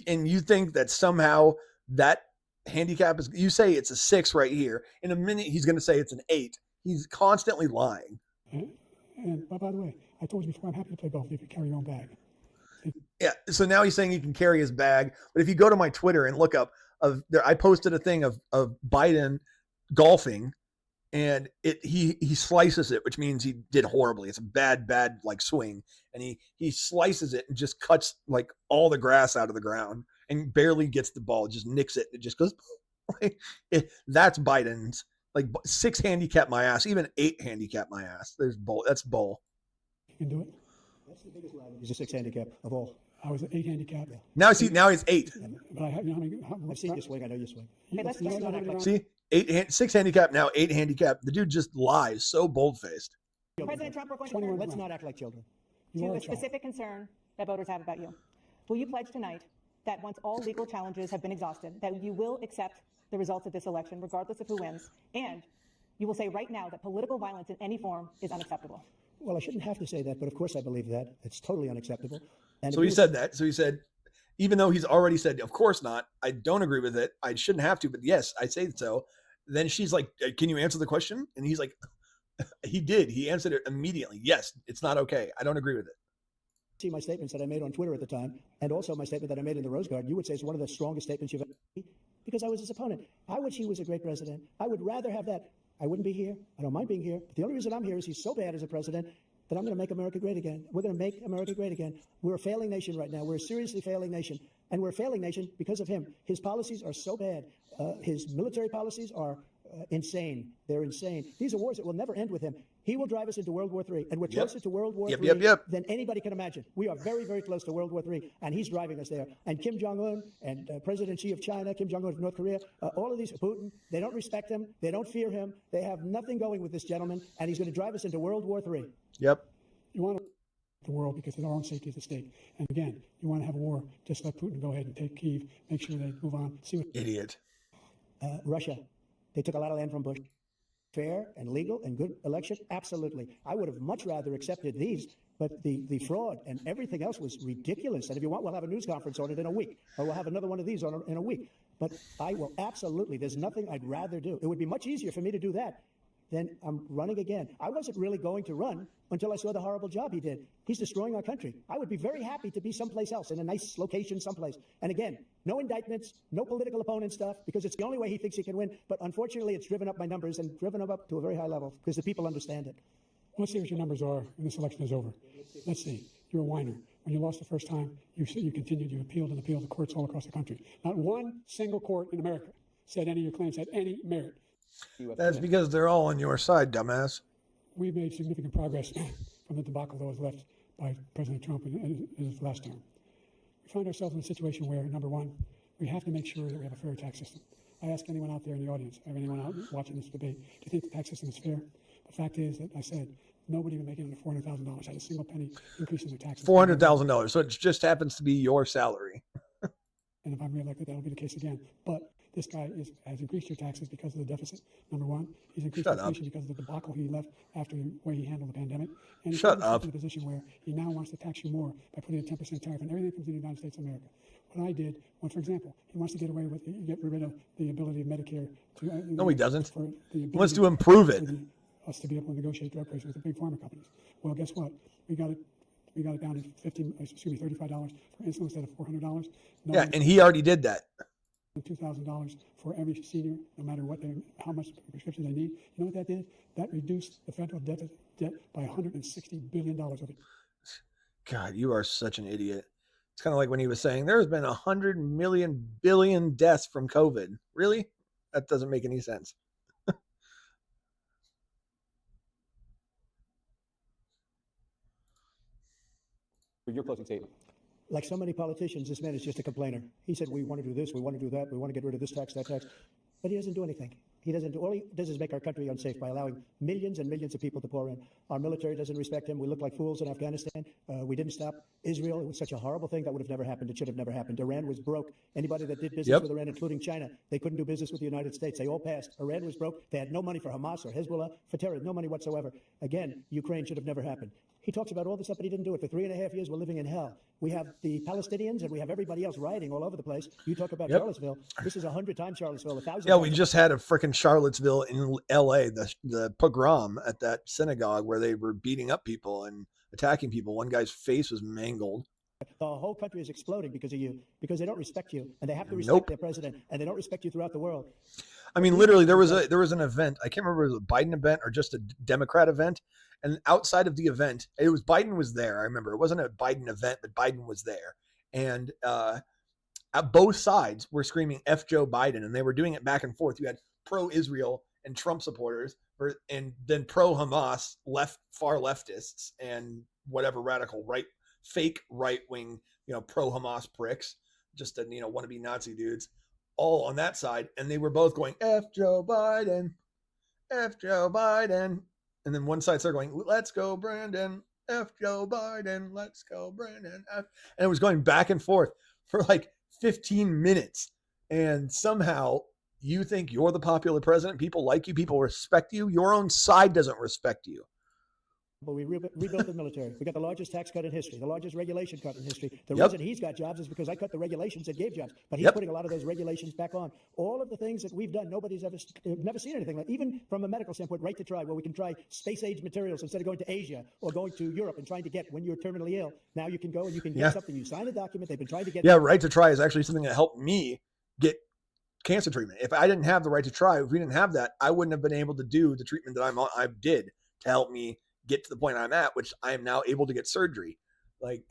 and you think that somehow that handicap is, you say it's a 6 right here. In a minute, he's going to say it's an 8. He's constantly lying. And by the way, I told you before, I'm happy to play golf if you carry your own bag. Yeah. So now he's saying he can carry his bag. But if you go to my Twitter and look up, I posted a thing of Biden golfing, and he slices it, which means he did horribly. It's a bad like swing, and he slices it and just cuts like all the grass out of the ground and barely gets the ball, just nicks it. It just goes. That's Biden's. Like 6 handicap my ass, even 8 handicap my ass. There's bull. That's bull. You can do it. That's the biggest lie. He's a 6 handicap of all. I was an 8 handicap. Now he's 8. But I have, you know how many. I've seen you swing. I know you swing. Okay, let's not act like See, 6 handicap now, 8 handicap. The dude just lies, so bold faced. President Trump, we're going to 21 turn Let's not act like children. You to are a a child. specific concern that voters have about you. Will you pledge tonight that once all legal challenges have been exhausted, that you will accept the results of this election, regardless of who wins, and you will say right now that political violence in any form is unacceptable? Well, I shouldn't have to say that, but of course I believe that. It's totally unacceptable. And So he said that. So he said, even though he's already said, of course not, I don't agree with it. I shouldn't have to, but yes, I say so. Then she's like, can you answer the question? And he's like, he did. He answered it immediately. Yes, it's not okay. I don't agree with it. see my statements that I made on Twitter at the time, and also my statement that I made in the Rose Garden, you would say it's one of the strongest statements you've ever made, because I was his opponent. I wish he was a great president. I would rather have that. I wouldn't be here. I don't mind being here. But the only reason I'm here is he's so bad as a president that I'm going to make America great again. We're going to make America great again. We're a failing nation right now. We're a seriously failing nation. And we're a failing nation because of him. His policies are so bad. His military policies are insane. They're insane. These are wars that will never end with him. He will drive us into World War III, and we're closer to World War III than anybody can imagine. We are very, very close to World War III, and he's driving us there. And Kim Jong-un and President Xi of China, Kim Jong-un of North Korea, all of these, Putin, they don't respect him. They don't fear him. They have nothing going with this gentleman, and he's going to drive us into World War III. Yep. You want the world because of our own safety is at stake. And again, you want to have a war, just let Putin go ahead and take Kyiv, make sure they move on. See what Idiot. Russia, they took a lot of land from Bush. Fair and legal and good election? Absolutely. I would have much rather accepted these, but the fraud and everything else was ridiculous. And if you want, we'll have a news conference on it in a week, or we'll have another one of these in a week. But I will absolutely, there's nothing I'd rather do. It would be much easier for me to do that than I'm running again. I wasn't really going to run until I saw the horrible job he did. He's destroying our country. I would be very happy to be someplace else, in a nice location someplace. And again, no indictments, no political opponent stuff, because it's the only way he thinks he can win. But unfortunately, it's driven up my numbers and driven them up to a very high level because the people understand it. Let's see what your numbers are when this election is over. Let's see. You're a whiner. When you lost the first time, you continued, you appealed and appealed to courts all across the country. Not one single court in America said any of your claims had any merit. That's because they're all on your side, dumbass. We've made significant progress from the debacle that was left by President Trump in his last term. We find ourselves in a situation where, number one, we have to make sure that we have a fair tax system. I ask anyone out there in the audience, or anyone out watching this debate, do you think the tax system is fair? The fact is that I said nobody even making under $400,000 had a single penny increase in their taxes. $400,000. So it just happens to be your salary. And if I'm reelected, that'll be the case again. But this guy has increased your taxes because of the deficit. Number one, he's increased inflation because of the debacle he left after the way he handled the pandemic. And he's in a position where he now wants to tax you more by putting a 10% tariff on everything that comes in the United States of America. What I did, for example, he wants to get rid of the ability of Medicare to. No, he doesn't. He wants to improve it. Us to be able to negotiate drug prices with the big pharma companies. Well, guess what? We got it down to $35 for insulin instead of $400. Yeah, and he already did that. $2,000 for every senior, no matter how much prescription they need. You know what that did? That reduced the federal debt by $160 billion. God, you are such an idiot. It's kind of like when he was saying there has been 100 million billion deaths from COVID. Really? That doesn't make any sense. Your closing statement. Like so many politicians, this man is just a complainer. He said, we want to do this, we want to do that, we want to get rid of this tax, that tax. But he doesn't do anything. He doesn't. All he does is make our country unsafe by allowing millions and millions of people to pour in. Our military doesn't respect him. We look like fools in Afghanistan. We didn't stop Israel. It was such a horrible thing that would have never happened. It should have never happened. Iran was broke. Anybody that did business with Iran, including China, they couldn't do business with the United States. They all passed. Iran was broke. They had no money for Hamas or Hezbollah, for terror, no money whatsoever. Again, Ukraine should have never happened. He talks about all this stuff, but he didn't do it. For 3.5 years, we're living in hell. We have the Palestinians and we have everybody else rioting all over the place. You talk about Charlottesville. This is 100 times Charlottesville, 1,000. Yeah, we just had a freaking Charlottesville in L.A., the pogrom at that synagogue where they were beating up people and attacking people. One guy's face was mangled. The whole country is exploding because of you, because they don't respect you, and they have to respect their president, and they don't respect you throughout the world. I mean, literally, there was an event. I can't remember if it was a Biden event or just a Democrat event. And outside of the event, it was Biden was there. I remember it wasn't a Biden event, but Biden was there. And at both sides were screaming F Joe Biden, and they were doing it back and forth. You had pro-Israel and Trump supporters, and then pro-Hamas, far leftists, and whatever radical fake right-wing, pro-Hamas pricks, just wannabe Nazi dudes, all on that side. And they were both going F Joe Biden, F Joe Biden. And then one side started going, let's go, Brandon. F Joe Biden. Let's go, Brandon. F. And it was going back and forth for like 15 minutes. And somehow you think you're the popular president. People like you. People respect you. Your own side doesn't respect you. But we rebuilt the military. We got the largest tax cut in history, the largest regulation cut in history. The reason he's got jobs is because I cut the regulations that gave jobs. But he's putting a lot of those regulations back on. All of the things that we've done, nobody's never seen anything like. Even from a medical standpoint, right to try, where we can try space-age materials instead of going to Asia or going to Europe and trying to get when you're terminally ill. Now you can go and you can get something. You sign a document. They've been trying to get. Yeah, right to try is actually something that helped me get cancer treatment. If I didn't have the right to try, if we didn't have that, I wouldn't have been able to do the treatment that I did to help me get to the point I'm at, which I am now able to get surgery. Like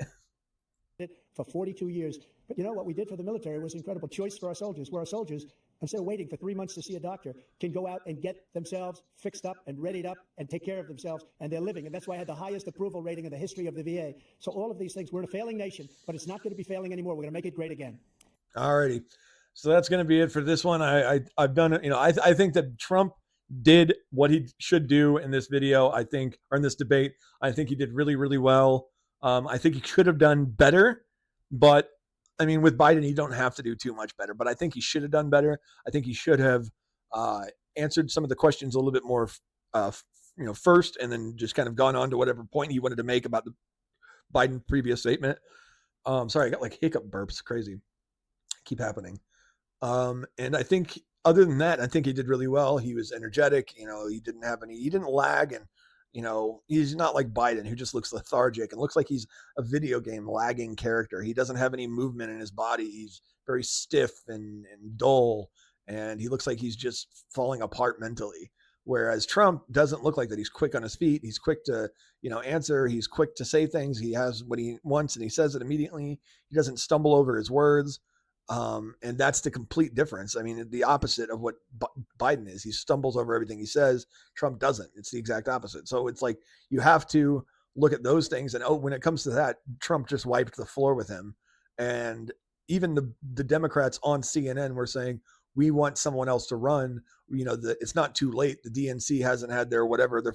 for 42 years. But you know what we did for the military was incredible. Choice for our soldiers, where our soldiers, instead of waiting for 3 months to see a doctor, can go out and get themselves fixed up and readied up and take care of themselves, and they're living. And that's why I had the highest approval rating in the history of the VA. So all of these things, we're a failing nation, but it's not going to be failing anymore. We're going to make it great again. All righty. So that's going to be it for this one. I've done it. I think that Trump did what he should do in this video, or in this debate. I think he did really, really well. I think he could have done better, but I mean, with Biden, you don't have to do too much better, but I think he should have done better. I think he should have answered some of the questions a little bit more, first, and then just kind of gone on to whatever point he wanted to make about the Biden previous statement. Sorry, I got like hiccup burps. Crazy. Keep happening. And I think other than that, I think he did really well. He was energetic. He didn't lag. And, he's not like Biden, who just looks lethargic and looks like he's a video game lagging character. He doesn't have any movement in his body. He's very stiff and dull. And he looks like he's just falling apart mentally. Whereas Trump doesn't look like that. He's quick on his feet. He's quick to, answer. He's quick to say things. He has what he wants and he says it immediately. He doesn't stumble over his words. And that's the complete difference. I mean, the opposite of what Biden is. He stumbles over everything he says. Trump doesn't. It's the exact opposite. So it's like you have to look at those things. And when it comes to that, Trump just wiped the floor with him. And even the Democrats on CNN were saying, we want someone else to run. It's not too late. The DNC hasn't had their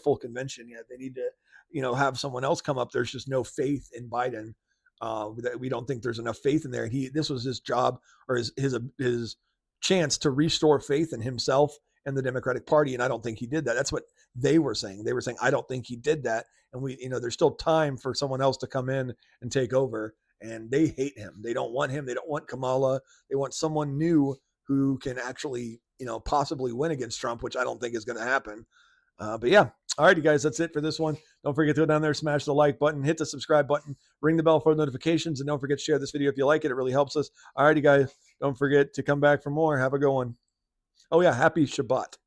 full convention yet. They need to, have someone else come up. There's just no faith in Biden. That we don't think there's enough faith in there. And this was his job, or his chance to restore faith in himself and the Democratic Party. And I don't think he did that. That's what they were saying. They were saying, I don't think he did that. And there's still time for someone else to come in and take over. And they hate him. They don't want him. They don't want Kamala. They want someone new who can actually, possibly win against Trump, which I don't think is going to happen. But yeah. All right, you guys, that's it for this one. Don't forget to go down there, smash the like button, hit the subscribe button, ring the bell for notifications, and don't forget to share this video if you like it. It really helps us. All right, you guys, don't forget to come back for more. Have a good one. Oh, yeah, happy Shabbat.